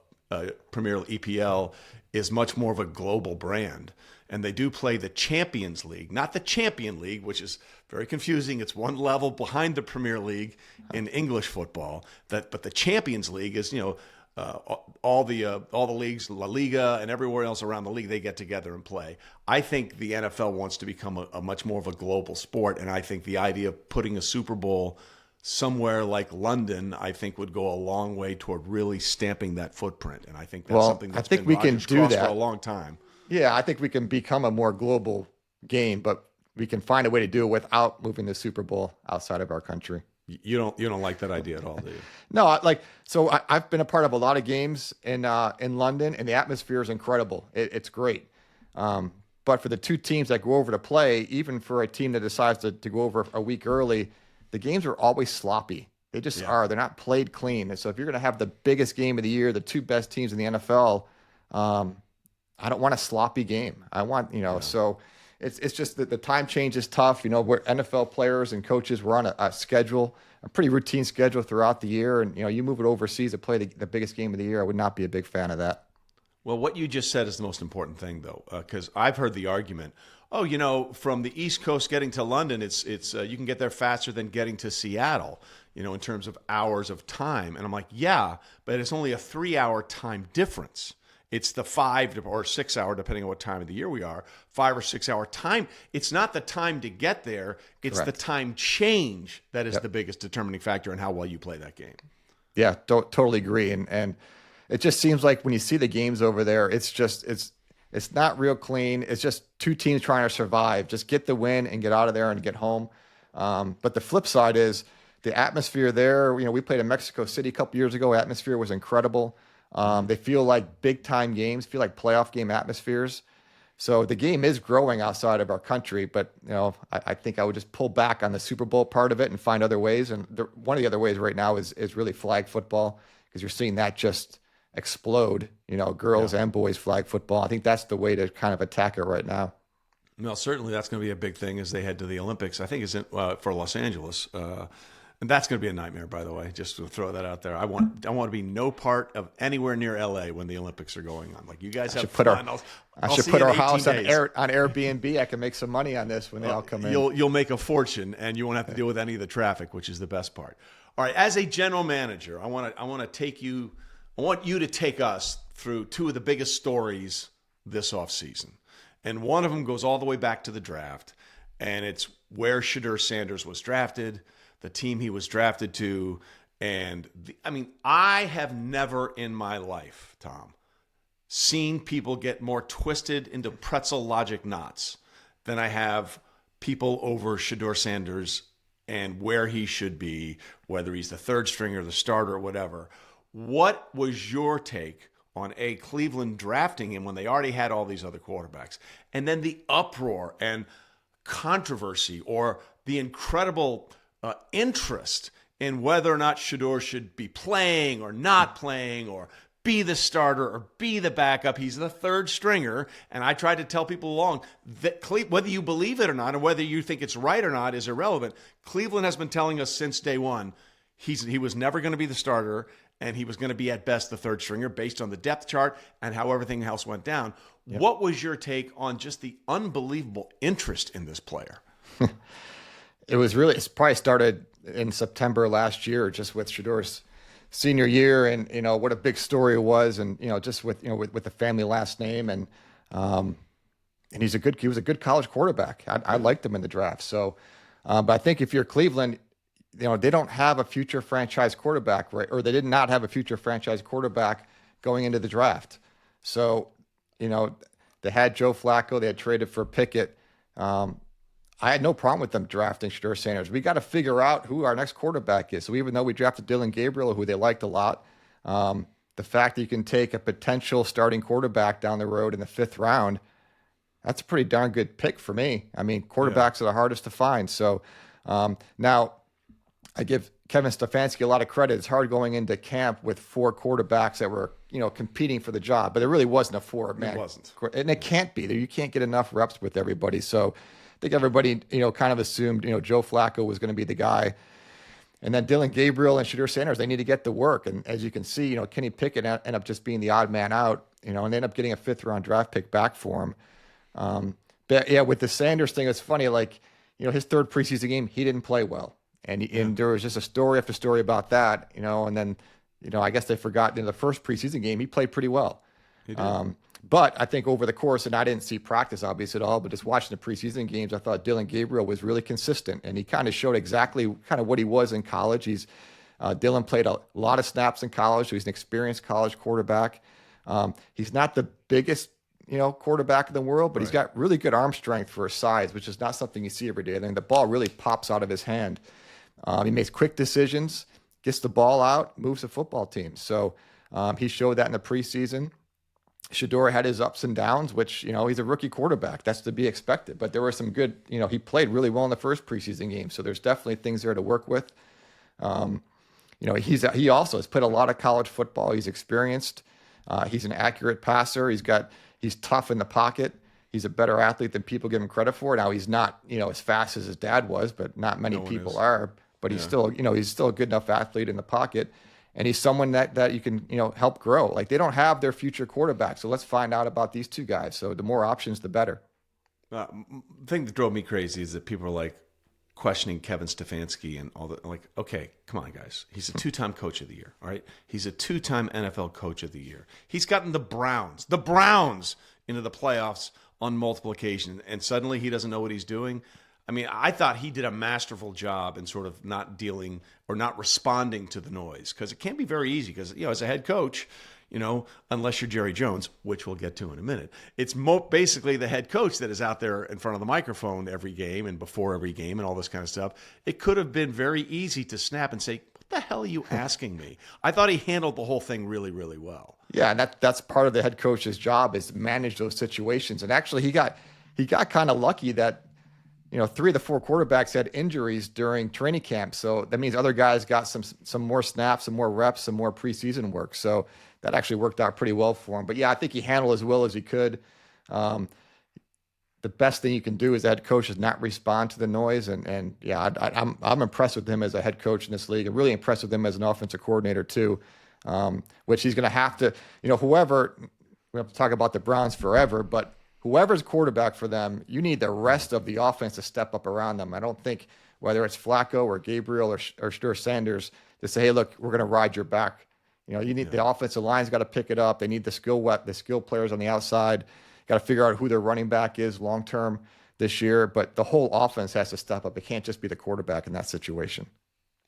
Premier EPL is much more of a global brand. And they do play the Champions League, not the Champion League, which is very confusing. It's one level behind the Premier League in English football. But the Champions League is, all the leagues, La Liga and everywhere else around the league, they get together and play. I think the NFL wants to become a much more of a global sport, and I think the idea of putting a Super Bowl somewhere like London, I think would go a long way toward really stamping that footprint. And I think that's something that's been Rodgers' cross for a long time. Yeah, I think we can become a more global game, but we can find a way to do it without moving the Super Bowl outside of our country. You don't like that idea at all, do you? No, I've been a part of a lot of games in London, and the atmosphere is incredible. It's great. But for the two teams that go over to play, even for a team that decides to go over a week early, the games are always sloppy. They just are. They're not played clean. And so if you're going to have the biggest game of the year, the two best teams in the NFL, I don't want a sloppy game. I want, so it's just that the time change is tough. Where NFL players and coaches were on a schedule, a pretty routine schedule throughout the year. And, you move it overseas to play the biggest game of the year. I would not be a big fan of that. Well, what you just said is the most important thing, though, because I've heard the argument, from the East Coast getting to London, it's you can get there faster than getting to Seattle, in terms of hours of time. And I'm like, yeah, but it's only a 3-hour time difference. It's the 5 or 6 hour, depending on what time of the year we are, 5 or 6 hour time. It's not the time to get there. It's Correct. the time change that is the biggest determining factor in how well you play that game. Yeah, totally agree. And it just seems like when you see the games over there, it's not real clean. It's just two teams trying to survive. Just get the win and get out of there and get home. But the flip side is the atmosphere there. We played in Mexico City a couple years ago. Atmosphere was incredible. They feel like big time games, feel like playoff game atmospheres. So the game is growing outside of our country, but I think I would just pull back on the Super Bowl part of it and find other ways. And one of the other ways right now is really flag football, because you're seeing that just explode. Girls and boys flag football. I think that's the way to kind of attack it right now. Well, certainly that's going to be a big thing as they head to the Olympics. I think it's for Los Angeles. And that's going to be a nightmare, by the way, just to throw that out there. I want to be no part of anywhere near LA when the Olympics are going on. Like, you guys have fun. I should put our house on Airbnb. I can make some money on this when they all come in. You'll make a fortune, and you won't have to deal with any of the traffic, which is the best part. All right, as a general manager, I want you to take us through two of the biggest stories this offseason. And one of them goes all the way back to the draft, and it's where Shedeur Sanders was drafted, the team he was drafted to, and I have never in my life, Tom, seen people get more twisted into pretzel logic knots than I have people over Shedeur Sanders and where he should be, whether he's the third stringer, the starter, or whatever. What was your take on Cleveland drafting him when they already had all these other quarterbacks? And then the uproar and controversy, or the incredible interest in whether or not Shedeur should be playing or not playing, or be the starter or be the backup. He's the third stringer. And I tried to tell people along that whether you believe it or not, and whether you think it's right or not, is irrelevant. Cleveland has been telling us since day one he was never going to be the starter, and he was going to be at best the third stringer based on the depth chart and how everything else went down. Yep. What was your take on just the unbelievable interest in this player? It's probably started in September last year, just with Shedeur's senior year, and what a big story it was, and just with the family last name, and he was a good college quarterback. I liked him in the draft. So, but I think if you're Cleveland, they don't have a future franchise quarterback, right? Or they did not have a future franchise quarterback going into the draft. So, they had Joe Flacco, they had traded for Pickett. I had no problem with them drafting Shedeur Sanders. We got to figure out who our next quarterback is. So even though we drafted Dylan Gabriel, who they liked a lot, the fact that you can take a potential starting quarterback down the road in the 5th round, that's a pretty darn good pick for me. I mean, quarterbacks are the hardest to find. So now I give Kevin Stefanski a lot of credit. It's hard going into camp with 4 quarterbacks that were, competing for the job, but there really wasn't a 4-man. It wasn't. And it can't be. You can't get enough reps with everybody. So I think everybody, kind of assumed, Joe Flacco was going to be the guy. And then Dylan Gabriel and Shedeur Sanders, they need to get to work. And as you can see, Kenny Pickett ended up just being the odd man out, and they ended up getting a 5th-round draft pick back for him. But yeah, with the Sanders thing, it's funny, his 3rd preseason game, he didn't play well. And there was just a story after story about that, and then, I guess they forgot in the first preseason game, he played pretty well. He did. But I think over the course, and I didn't see practice obviously at all, but just watching the preseason games, I thought Dylan Gabriel was really consistent, and he kind of showed exactly kind of what he was in college. Dylan played a lot of snaps in college, so he's an experienced college quarterback. He's not the biggest, quarterback in the world, but he's got really good arm strength for his size, which is not something you see every day. I think the ball really pops out of his hand. He makes quick decisions, gets the ball out, moves the football team. So he showed that in the preseason. Shedeur had his ups and downs, which, he's a rookie quarterback. That's to be expected. But there were some good, he played really well in the first preseason game. So there's definitely things there to work with. He also has played a lot of college football. He's experienced. He's an accurate passer. He's tough in the pocket. He's a better athlete than people give him credit for. Now he's not, as fast as his dad was, but not many people are. But he's still, he's still a good enough athlete in the pocket. And he's someone that you can, help grow. Like, they don't have their future quarterback. So let's find out about these two guys. So the more options, the better. The thing that drove me crazy is that people are like questioning Kevin Stefanski and all that. Like, okay, come on, guys. He's a 2-time coach of the year, all right? He's a 2-time NFL coach of the year. He's gotten the Browns into the playoffs on multiple occasions, and suddenly he doesn't know what he's doing. I mean, I thought he did a masterful job in sort of not dealing or not responding to the noise, because it can be very easy because, as a head coach, unless you're Jerry Jones, which we'll get to in a minute, it's basically the head coach that is out there in front of the microphone every game and before every game and all this kind of stuff. It could have been very easy to snap and say, what the hell are you asking me? I thought he handled the whole thing really, really well. Yeah, and that's part of the head coach's job, is to manage those situations. And actually he got kind of lucky that 3 of the 4 quarterbacks had injuries during training camp. So that means other guys got some more snaps, some more reps, some more preseason work. So that actually worked out pretty well for him. But yeah, I think he handled as well as he could. the best thing you can do as a head coach is not respond to the noise. And yeah, I'm impressed with him as a head coach in this league. I'm really impressed with him as an offensive coordinator too, which he's going to have to, whoever, we have to talk about the Browns forever, but whoever's quarterback for them, you need the rest of the offense to step up around them. I don't think whether it's Flacco or Gabriel or Stuart Sanders to say, hey, look, we're going to ride your back. You need the offensive line's got to pick it up. They need the skill players on the outside. Got to figure out who their running back is long term this year. But the whole offense has to step up. It can't just be the quarterback in that situation.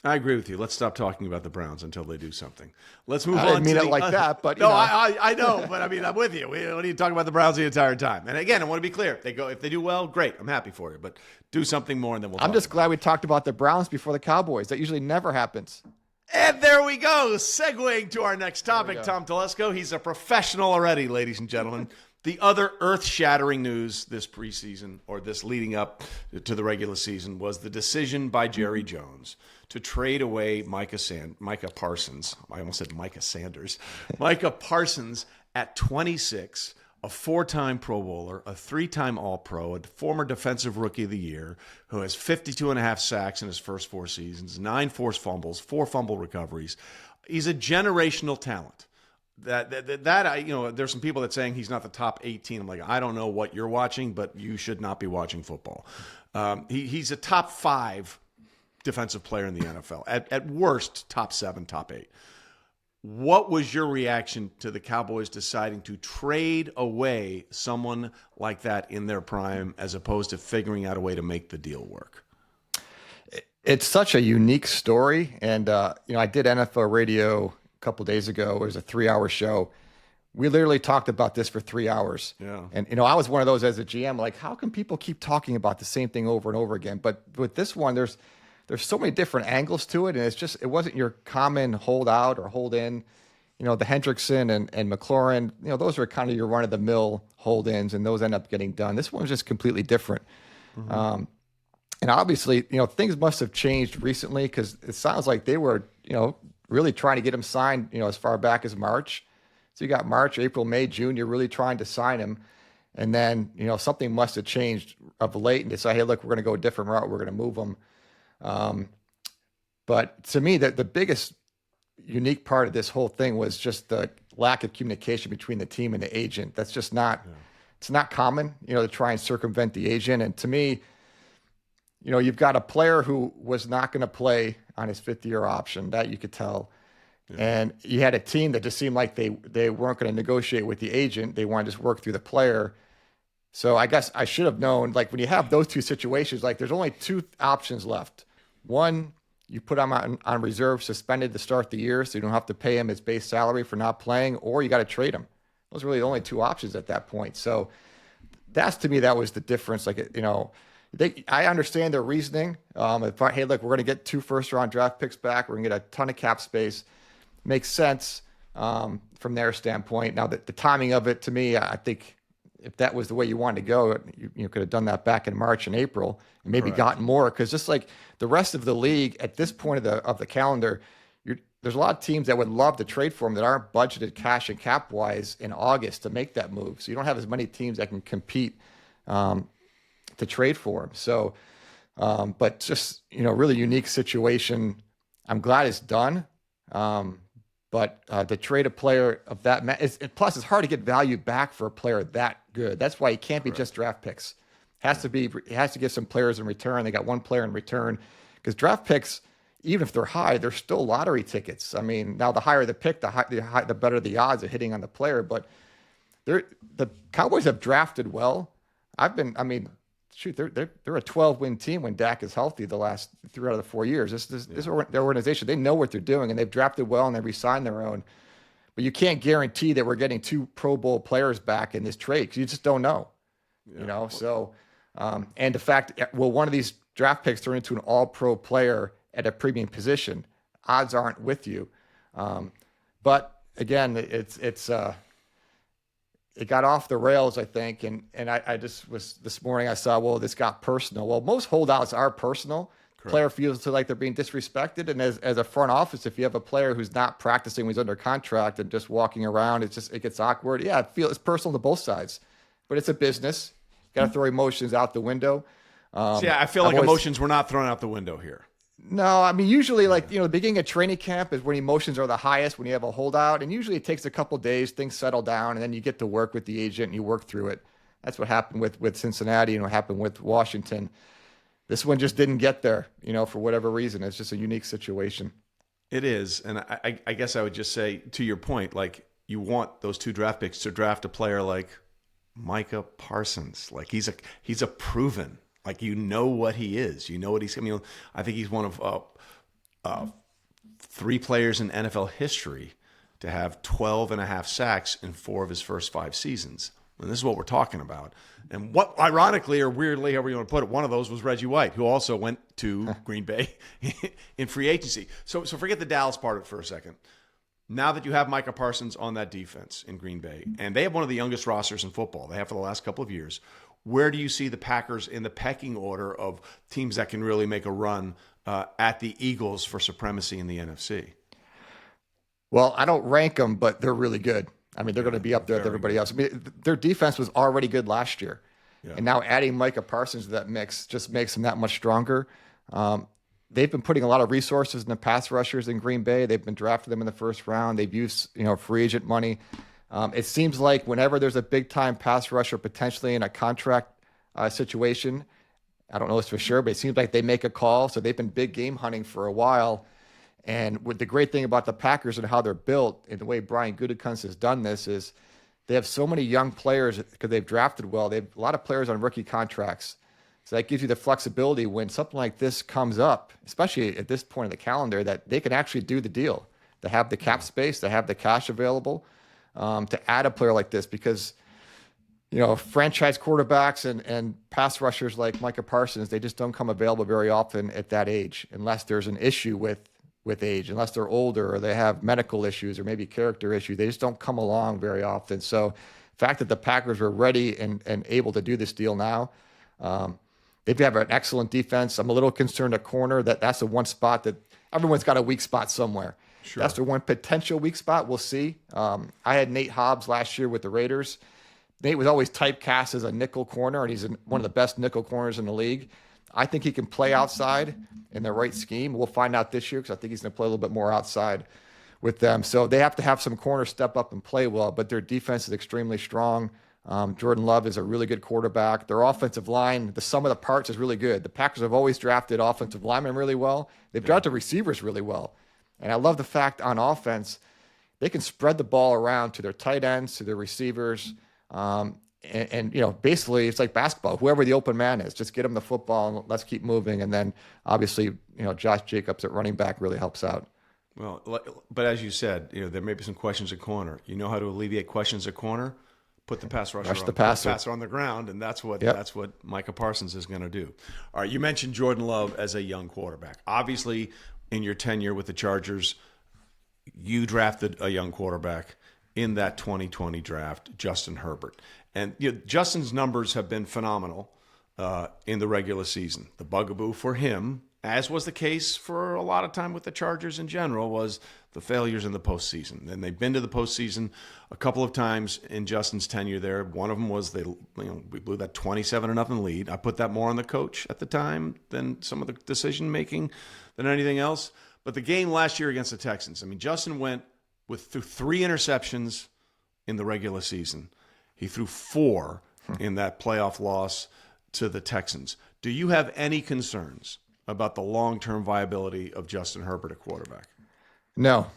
I agree with you. Let's stop talking about the Browns until they do something. Let's move on. I didn't mean it like that, but no, I know, but I mean, I'm with you. We don't need to talk about the Browns the entire time. And again, I want to be clear: if they do well, great. I'm happy for you. But do something more, and then we'll. I'm just glad we talked about the Browns before the Cowboys. That usually never happens. And there we go, segueing to our next topic. Tom Telesco, he's a professional already, ladies and gentlemen. The other earth-shattering news this preseason, or this leading up to the regular season, was the decision by Jerry Jones to trade away Micah Parsons. I almost said Micah Sanders. Micah Parsons at 26, a 4-time Pro Bowler, a 3-time All-Pro, a former Defensive Rookie of the Year, who has 52.5 sacks in his first 4 seasons, 9 forced fumbles, 4 fumble recoveries. He's a generational talent. There's some people that saying he's not the top 18. I'm like, I don't know what you're watching, but you should not be watching football. He's a top 5 defensive player in the NFL. At worst, top 7, top 8. What was your reaction to the Cowboys deciding to trade away someone like that in their prime as opposed to figuring out a way to make the deal work? It's such a unique story. And, I did NFL radio a couple of days ago. It was a 3-hour show. We literally talked about this for 3 hours. Yeah. And, I was one of those as a GM, like, how can people keep talking about the same thing over and over again? But with this one, there's so many different angles to it. And it wasn't your common hold out or hold in. The Hendrickson and McLaurin, those are kind of your run of the mill hold ins, and those end up getting done. This one's just completely different. Mm-hmm. And obviously, things must have changed recently because it sounds like they were, really trying to get him signed, as far back as March. So you got March, April, May, June, you're really trying to sign him. And then, something must have changed of late and decide, hey, look, we're going to go a different route. We're going to move him. But to me, the biggest unique part of this whole thing was just the lack of communication between the team and the agent. That's just not, it's not common, to try and circumvent the agent. And to me, you've got a player who was not going to play on his 5th-year option, that you could tell. Yeah. And you had a team that just seemed like they weren't going to negotiate with the agent. They wanted to just work through the player. So I guess I should have known, like, when you have those two situations, like, there's only 2 options left. One, you put him on reserve, suspended to start the year, so you don't have to pay him his base salary for not playing, or you got to trade him. Those are really the only 2 options at that point. So to me, that was the difference. Like, I understand their reasoning. Hey, look, we're going to get 2 first-round draft picks back. We're going to get a ton of cap space. Makes sense from their standpoint. Now, the timing of it, to me, I think if that was the way you wanted to go, you could have done that back in March and April and maybe gotten more. Because just like the rest of the league at this point of the calendar, there's a lot of teams that would love to trade for him that aren't budgeted cash and cap wise in August to make that move. So you don't have as many teams that can compete to trade for him. So, but just, really unique situation. I'm glad it's done. But to trade a player of that, plus it's hard to get value back for a player that good. That's why he can't be just draft picks. It has to get some players in return. They got 1 player in return because draft picks, even if they're high, they're still lottery tickets. I mean, now the higher the pick, the better the odds of hitting on the player. But the Cowboys have drafted well. They're a 12-win team when Dak is healthy the last 3 out of the 4 years. Their organization, they know what they're doing, and they've drafted well, and they've re-signed their own. But you can't guarantee that we're getting 2 Pro Bowl players back in this trade because you just don't know. Yeah. So, and the fact, will one of these draft picks turn into an all-pro player at a premium position? Odds aren't with you. But again, it got off the rails, I think. And I just was, this morning I saw, well, this got personal. Well, most holdouts are personal. Correct. Player feels like they're being disrespected. And as a front office, if you have a player who's not practicing when he's under contract and just walking around, it gets awkward. Yeah, it's personal to both sides, but it's a business. got to throw emotions out the window. Yeah, I feel like emotions were not thrown out the window here. No, I mean, usually the beginning of training camp is when emotions are the highest, when you have a holdout. And usually it takes a couple of days, things settle down, and then you get to work with the agent and you work through it. That's what happened with Cincinnati and what happened with Washington. This one just didn't get there, for whatever reason. It's just a unique situation. It is. And I guess I would just say, to your point, like, you want those 2 draft picks to draft a player like Micah Parsons. Like, he's a proven, like, what he is. You know what he's, I think he's one of 3 players in NFL history to have 12 and a half sacks in 4 of his first 5 seasons. And this is what we're talking about. And what, ironically or weirdly, however you want to put it, one of those was Reggie White, who also went to Green Bay in free agency. So forget the Dallas part of it for a second. Now that you have Micah Parsons on that defense in Green Bay, and they have one of the youngest rosters in football, they have for the last couple of years, where do you see the Packers in the pecking order of teams that can really make a run at the Eagles for supremacy in the NFC? Well, I don't rank them, but they're really good. I mean, they're going to be up there with everybody else. I mean, their defense was already good last year. Yeah. And now adding Micah Parsons to that mix just makes them that much stronger. They've been putting a lot of resources in the pass rushers in Green Bay. They've been drafting them in the first round. They've used, free agent money. It seems like whenever there's a big-time pass rusher potentially in a contract situation, I don't know this for sure, but it seems like they make a call. So they've been big game hunting for a while. And with the great thing about the Packers and how they're built and the way Brian Gutekunst has done this is they have so many young players because they've drafted well. They have a lot of players on rookie contracts. So that gives you the flexibility when something like this comes up, especially at this point in the calendar, that they can actually do the deal. They have the cap space, they have the cash available to add a player like this because, franchise quarterbacks and pass rushers like Micah Parsons, they just don't come available very often at that age unless there's an issue with age, unless they're older or they have medical issues or maybe character issues. They just don't come along very often. So the fact that the Packers were ready and able to do this deal now, they have an excellent defense. I'm a little concerned at corner that's the one spot that everyone's got a weak spot somewhere. Sure. That's the one potential weak spot. We'll see. I had Nate Hobbs last year with the Raiders. Nate was always typecast as a nickel corner, and he's one of the best nickel corners in the league. I think he can play outside in the right scheme. We'll find out this year because I think he's going to play a little bit more outside with them. So they have to have some corners step up and play well, but their defense is extremely strong. Jordan Love is a really good quarterback. Their offensive line, the sum of the parts is really good. The Packers have always drafted offensive linemen really well. They've drafted receivers really well. And I love the fact on offense, they can spread the ball around to their tight ends, to their receivers. And basically it's like basketball. Whoever the open man is, just get them the football and let's keep moving. And then obviously, Josh Jacobs at running back really helps out. Well, but as you said, there may be some questions at corner. You know how to alleviate questions at corner? Put the pass rusher on, passer on the ground, and that's what Micah Parsons is going to do. All right, you mentioned Jordan Love as a young quarterback. Obviously, in your tenure with the Chargers, you drafted a young quarterback in that 2020 draft, Justin Herbert. And Justin's numbers have been phenomenal in the regular season. The bugaboo for him, as was the case for a lot of time with the Chargers in general, was the failures in the postseason. And they've been to the postseason a couple of times in Justin's tenure there. One of them was we blew that 27-0 lead. I put that more on the coach at the time than some of the decision making than anything else. But the game last year against the Texans, Justin went through 3 interceptions in the regular season. He threw 4 in that playoff loss to the Texans. Do you have any concerns about the long-term viability of Justin Herbert at quarterback? No.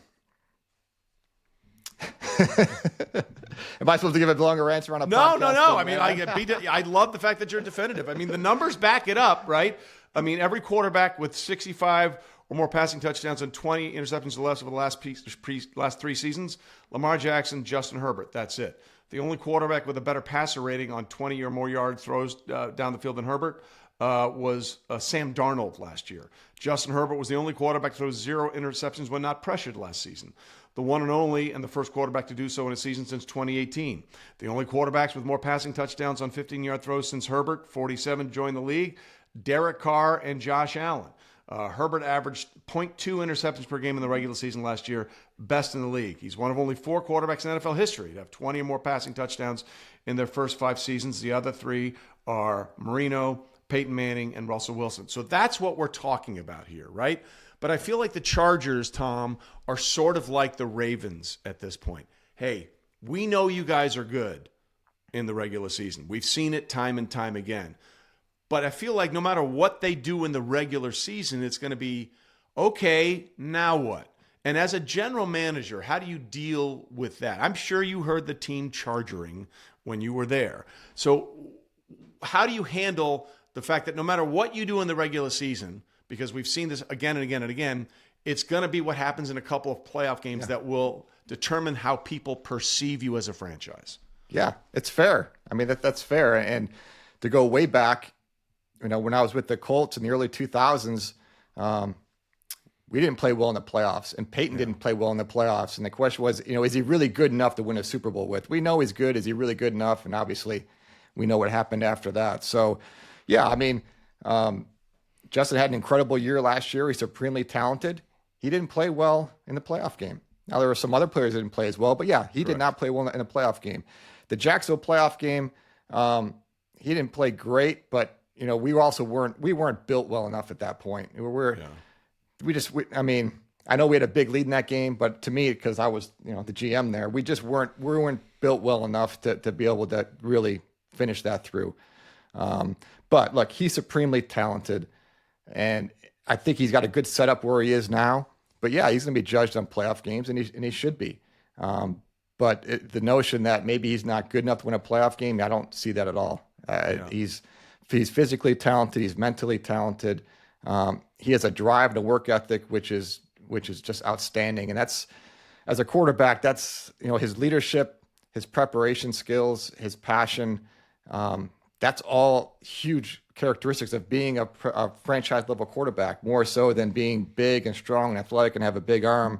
Am I supposed to give a longer answer on a podcast? No. I love the fact that you're definitive. The numbers back it up, right? Every quarterback with 65 or more passing touchdowns and 20 interceptions or less over the last 3 seasons, Lamar Jackson, Justin Herbert, that's it. The only quarterback with a better passer rating on 20 or more yard throws down the field than Herbert was Sam Darnold last year. Justin Herbert was the only quarterback to throw 0 interceptions when not pressured last season. The one and only and the first quarterback to do so in a season since 2018. The only quarterbacks with more passing touchdowns on 15-yard throws since Herbert, 47, joined the league, Derek Carr and Josh Allen. Herbert averaged 0.2 interceptions per game in the regular season last year, best in the league. He's one of only 4 quarterbacks in NFL history to have 20 or more passing touchdowns in their first 5 seasons. The other 3 are Marino, Peyton Manning, and Russell Wilson. So that's what we're talking about here, right? But I feel like the Chargers, Tom, are sort of like the Ravens at this point. Hey, we know you guys are good in the regular season. We've seen it time and time again. But I feel like no matter what they do in the regular season, it's going to be, okay, now what? And as a general manager, how do you deal with that? I'm sure you heard the team chargering when you were there. So how do you handle the fact that no matter what you do in the regular season, because we've seen this again and again and again, it's going to be what happens in a couple of playoff games that will determine how people perceive you as a franchise. Yeah, it's fair. I mean, that's fair. And to go way back, when I was with the Colts in the early 2000s, we didn't play well in the playoffs, and Peyton didn't play well in the playoffs. And the question was, is he really good enough to win a Super Bowl with? We know he's good. Is he really good enough? And obviously, we know what happened after that. So, yeah, I mean, Justin had an incredible year last year. He's supremely talented. He didn't play well in the playoff game. Now, there were some other players that didn't play as well, but yeah, he did not play well in the playoff game. The Jacksonville playoff game, he didn't play great, but we weren't built well enough at that point. I mean, I know we had a big lead in that game, but to me, because I was, the GM there, we weren't built well enough to be able to really finish that through. But look, he's supremely talented, and I think he's got a good setup where he is now. But yeah, he's going to be judged on playoff games, and he should be. But the notion that maybe he's not good enough to win a playoff game, I don't see that at all. He's physically talented. He's mentally talented. He has a drive and a work ethic, which is just outstanding. And that's, as a quarterback, that's, his leadership, his preparation skills, his passion. That's all huge characteristics of being a franchise level quarterback, more so than being big and strong and athletic and have a big arm.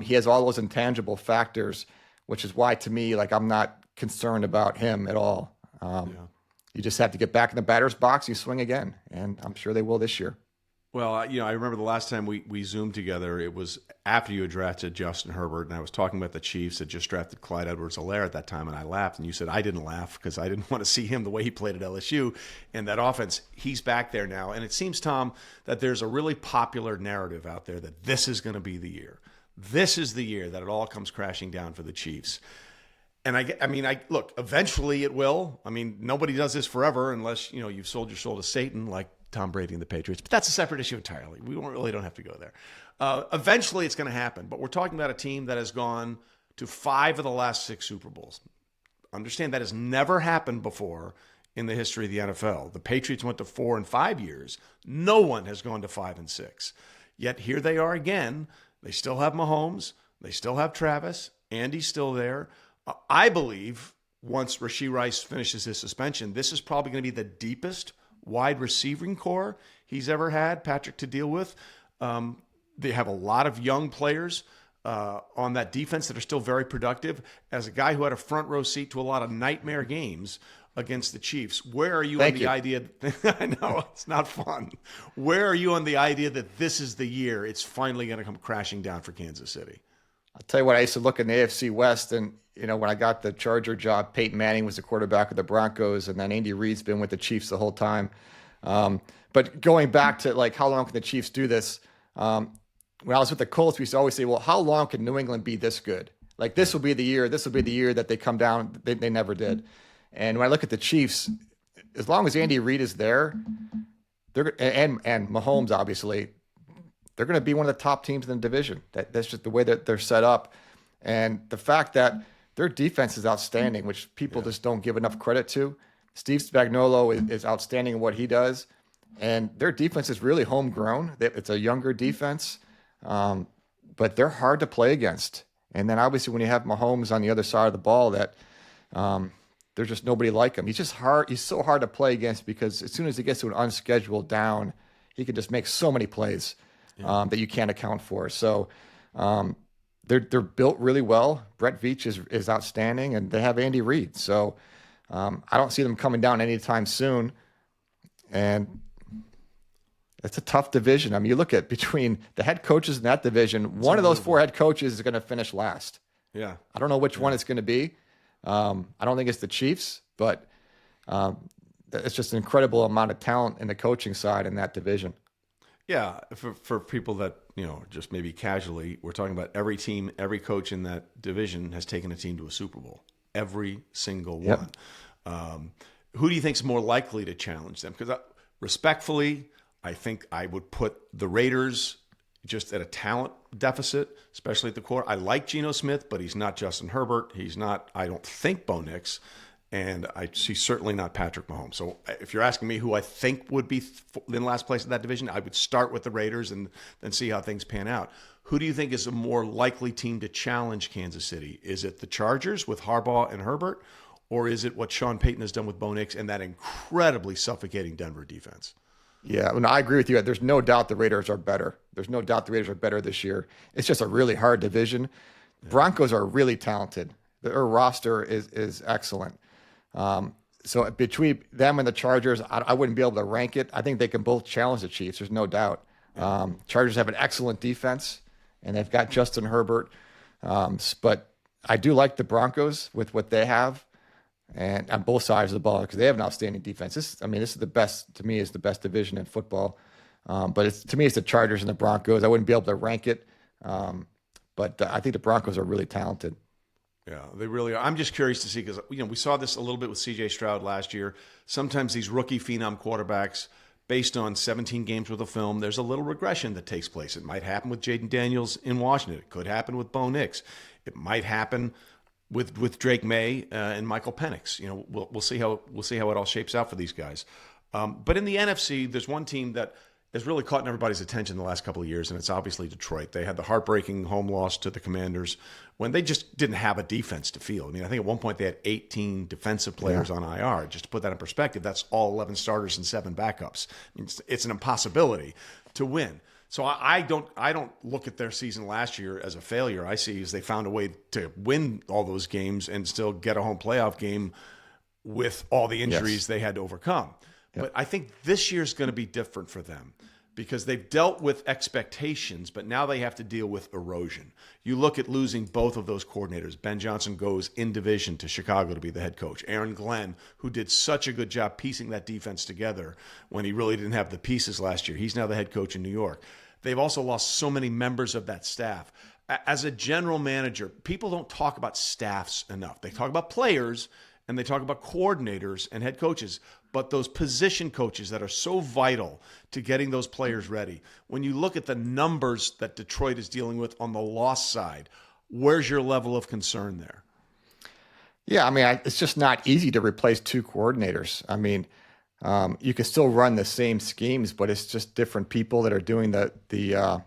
He has all those intangible factors, which is why, to me, I'm not concerned about him at all. You just have to get back in the batter's box, you swing again, and I'm sure they will this year. Well, I remember the last time we Zoomed together, it was after you had drafted Justin Herbert, and I was talking about the Chiefs that just drafted Clyde Edwards-Helaire at that time, and I laughed, and you said I didn't laugh because I didn't want to see him the way he played at LSU and that offense. He's back there now, and it seems, Tom, that there's a really popular narrative out there that this is going to be the year. This is the year that it all comes crashing down for the Chiefs. And I mean, look, eventually it will. I mean, nobody does this forever unless, you've sold your soul to Satan, like Tom Brady and the Patriots. But that's a separate issue entirely. We really don't have to go there. Eventually it's going to happen. But we're talking about a team that has gone to 5 of the last 6 Super Bowls. Understand that has never happened before in the history of the NFL. The Patriots went to 4 in 5 years. No one has gone to 5 and 6. Yet here they are again. They still have Mahomes. They still have Travis. Andy's still there. I believe once Rashee Rice finishes his suspension, this is probably going to be the deepest wide receiving core he's ever had, Patrick, to deal with. They have a lot of young players on that defense that are still very productive. As a guy who had a front row seat to a lot of nightmare games against the Chiefs, where are you on the idea? I know, it's not fun. Where are you on the idea that this is the year it's finally going to come crashing down for Kansas City? I'll tell you what, I used to look in the AFC West, and when I got the Charger job, Peyton Manning was the quarterback of the Broncos, and then Andy Reid's been with the Chiefs the whole time. But going back to how long can the Chiefs do this? When I was with the Colts, we used to always say, well, how long can New England be this good? This will be the year. This will be the year that they come down. They never did. And when I look at the Chiefs, as long as Andy Reid is there, and Mahomes, obviously, they're going to be one of the top teams in the division. That's just the way that they're set up. And the fact that their defense is outstanding, which people just don't give enough credit to. Steve Spagnuolo is outstanding in what he does. And their defense is really homegrown. It's a younger defense, but they're hard to play against. And then obviously when you have Mahomes on the other side of the ball, that there's just nobody like him. He's just hard. He's so hard to play against because as soon as he gets to an unscheduled down, he can just make so many plays that you can't account for. So they're built really well. Brett Veach is outstanding, and they have Andy Reid. So I don't see them coming down anytime soon. And it's a tough division. I mean, you look at between the head coaches in that division, one of those 4 head coaches is going to finish last. Yeah. I don't know which one it's going to be. I don't think it's the Chiefs, but it's just an incredible amount of talent in the coaching side in that division. Yeah, for people that, just maybe casually, we're talking about every team, every coach in that division has taken a team to a Super Bowl. Every single one. Who do you think is more likely to challenge them? Because respectfully, I think I would put the Raiders just at a talent deficit, especially at the core. I like Geno Smith, but he's not Justin Herbert. He's not, I don't think, Bo Nix. And he's certainly not Patrick Mahomes. So if you're asking me who I think would be in last place in that division, I would start with the Raiders and then see how things pan out. Who do you think is a more likely team to challenge Kansas City? Is it the Chargers with Harbaugh and Herbert? Or is it what Sean Payton has done with Bo Nix and that incredibly suffocating Denver defense? Yeah, I agree with you. There's no doubt the Raiders are better. There's no doubt the Raiders are better this year. It's just a really hard division. Yeah. Broncos are really talented. Their roster is excellent. So between them and the Chargers, I wouldn't be able to rank it. I think they can both challenge the Chiefs. There's no doubt. Chargers have an excellent defense, and they've got Justin Herbert. But I do like the Broncos with what they have, and on both sides of the ball, because they have an outstanding defense. This is the best, to me, is the best division in football. But to me, it's the Chargers and the Broncos. I wouldn't be able to rank it. But I think the Broncos are really talented. Yeah, they really are. I'm just curious to see because we saw this a little bit with C.J. Stroud last year. Sometimes these rookie phenom quarterbacks, based on 17 games worth of film, there's a little regression that takes place. It might happen with Jaden Daniels in Washington. It could happen with Bo Nix. It might happen with Drake May and Michael Penix. We'll see how it all shapes out for these guys. But in the NFC, there's one team that has really caught everybody's attention the last couple of years, and it's obviously Detroit. They had the heartbreaking home loss to the Commanders when they just didn't have a defense to field. I mean, I think at one point they had 18 defensive players on IR. Just to put that in perspective, that's all 11 starters and 7 backups. I mean, it's an impossibility to win. So I don't look at their season last year as a failure. I see as they found a way to win all those games and still get a home playoff game with all the injuries they had to overcome. But I think this year's going to be different for them because they've dealt with expectations, but now they have to deal with erosion. You look at losing both of those coordinators. Ben Johnson goes in division to Chicago to be the head coach. Aaron Glenn, who did such a good job piecing that defense together when he really didn't have the pieces last year, he's now the head coach in New York. They've also lost so many members of that staff. As a general manager, people don't talk about staffs enough. They talk about players and they talk about coordinators and head coaches, but those position coaches that are so vital to getting those players ready. When you look at the numbers that Detroit is dealing with on the loss side, where's your level of concern there? Yeah, I mean, it's just not easy to replace 2 coordinators. I mean, you can still run the same schemes, but it's just different people that are doing the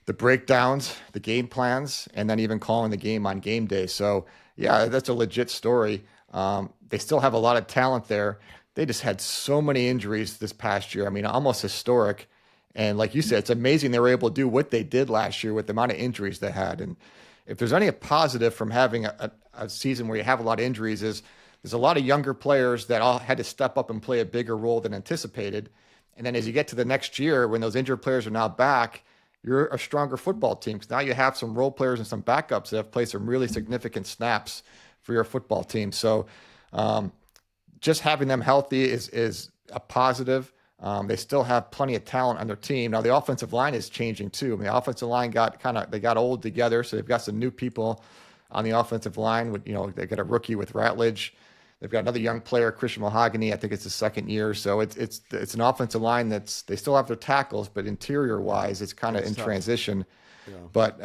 breakdowns, the game plans, and then even calling the game on game day. So, yeah, that's a legit story. They still have a lot of talent there. They just had so many injuries this past year. I mean, almost historic. And like you said, it's amazing they were able to do what they did last year with the amount of injuries they had. And if there's any positive from having a season where you have a lot of injuries is there's a lot of younger players that all had to step up and play a bigger role than anticipated. And then as you get to the next year, when those injured players are now back, you're a stronger football team because now you have some role players and some backups that have played some really significant snaps for your football team. So just having them healthy is a positive. They still have plenty of talent on their team. Now the offensive line is changing too. I mean, the offensive line they got old together, so they've got some new people on the offensive line. With they got a rookie with Ratledge. They've got another young player, Christian Mahogany. I think it's his second year. So it's an offensive line they still have their tackles, but interior wise, it's kind of in tough transition. Yeah. But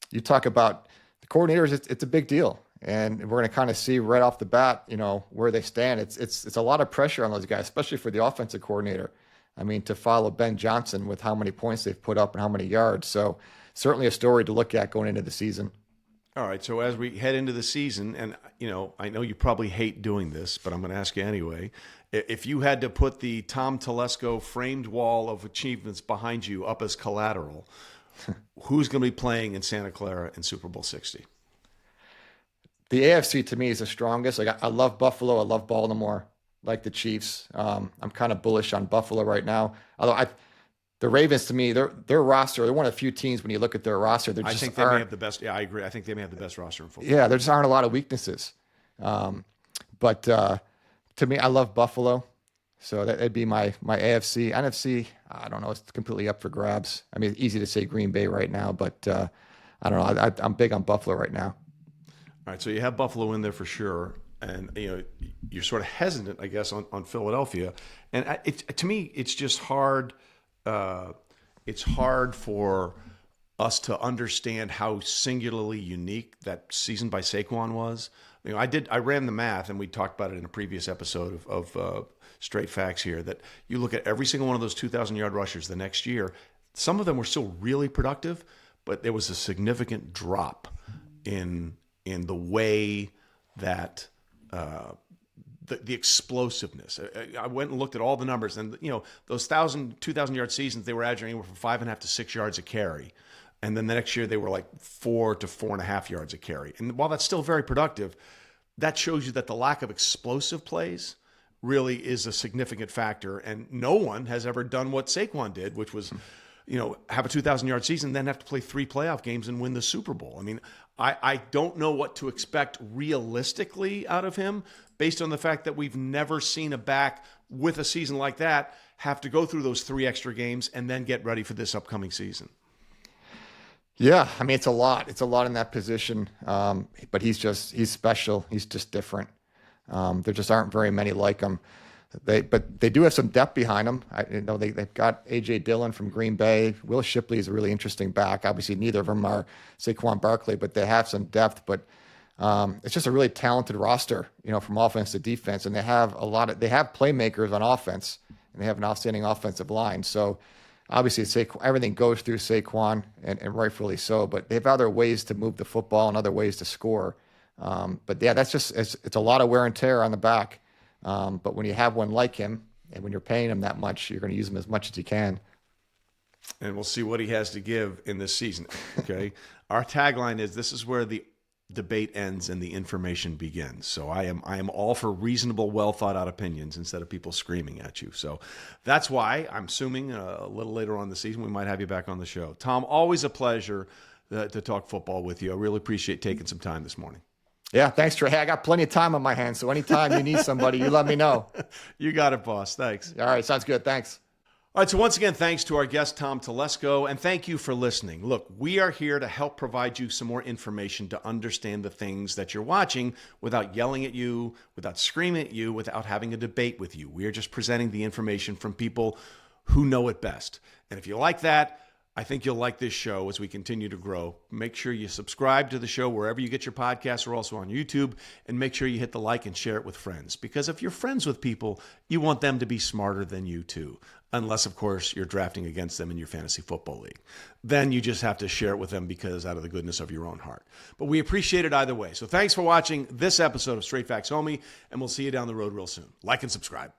you talk about the coordinators, it's a big deal. And we're going to kind of see right off the bat, where they stand. It's a lot of pressure on those guys, especially for the offensive coordinator. I mean, to follow Ben Johnson with how many points they've put up and how many yards. So certainly a story to look at going into the season. All right, so as we head into the season, and I know you probably hate doing this, but I'm going to ask you anyway. If you had to put the Tom Telesco framed wall of achievements behind you up as collateral, who's going to be playing in Santa Clara in Super Bowl 60? The AFC to me is the strongest. I love Buffalo. I love Baltimore, like the Chiefs. I'm kind of bullish on Buffalo right now. Although the Ravens, to me, their roster, they're one of the few teams when you look at their roster. I think they may have the best. Yeah, I agree. I think they may have the best roster in football. Yeah, there just aren't a lot of weaknesses. But to me, I love Buffalo. So that'd be my AFC. NFC, I don't know. It's completely up for grabs. I mean, it's easy to say Green Bay right now, but I don't know. I'm big on Buffalo right now. All right, so you have Buffalo in there for sure, and you're sort of hesitant, I guess, on Philadelphia. And to me, it's just hard. It's hard for us to understand how singularly unique that season by Saquon was. I ran the math, and we talked about it in a previous episode of Straight Facts here, that you look at every single one of those 2,000-yard rushers the next year, some of them were still really productive, but there was a significant drop in the way that the explosiveness. I went and looked at all the numbers, and those 2,000-yard seasons, they were averaging anywhere from 5.5 to 6 yards a carry. And then the next year they were like 4 to 4.5 yards a carry. And while that's still very productive, that shows you that the lack of explosive plays really is a significant factor. And no one has ever done what Saquon did, which was, have a 2,000-yard season, then have to play 3 playoff games and win the Super Bowl. I mean, I don't know what to expect realistically out of him based on the fact that we've never seen a back with a season like that have to go through those 3 extra games and then get ready for this upcoming season. Yeah, I mean, it's a lot. It's a lot in that position. But he's special. He's just different. There just aren't very many like him. But they do have some depth behind them. They've got A.J. Dillon from Green Bay. Will Shipley is a really interesting back. Obviously, neither of them are Saquon Barkley, but they have some depth. But it's just a really talented roster, from offense to defense. And they have playmakers on offense, and they have an outstanding offensive line. So obviously, everything goes through Saquon, and rightfully so. But they have other ways to move the football and other ways to score. But yeah, it's a lot of wear and tear on the back. But when you have one like him, and when you're paying him that much, you're going to use him as much as you can. And we'll see what he has to give in this season. Okay, our tagline is: "This is where the debate ends and the information begins." So I am all for reasonable, well thought out opinions instead of people screaming at you. So that's why I'm assuming a little later on in the season we might have you back on the show. Tom, always a pleasure to talk football with you. I really appreciate taking some time this morning. Yeah, thanks, Trey. I got plenty of time on my hands, so anytime you need somebody, you let me know. You got it, boss. Thanks. All right, sounds good. Thanks. All right, so once again, thanks to our guest, Tom Telesco, and thank you for listening. Look, we are here to help provide you some more information to understand the things that you're watching without yelling at you, without screaming at you, without having a debate with you. We are just presenting the information from people who know it best. And if you like that, I think you'll like this show as we continue to grow. Make sure you subscribe to the show wherever you get your podcasts. We're also on YouTube. And make sure you hit the like and share it with friends. Because if you're friends with people, you want them to be smarter than you too. Unless, of course, you're drafting against them in your fantasy football league. Then you just have to share it with them because out of the goodness of your own heart. But we appreciate it either way. So thanks for watching this episode of Straight Facts Homie, and we'll see you down the road real soon. Like and subscribe.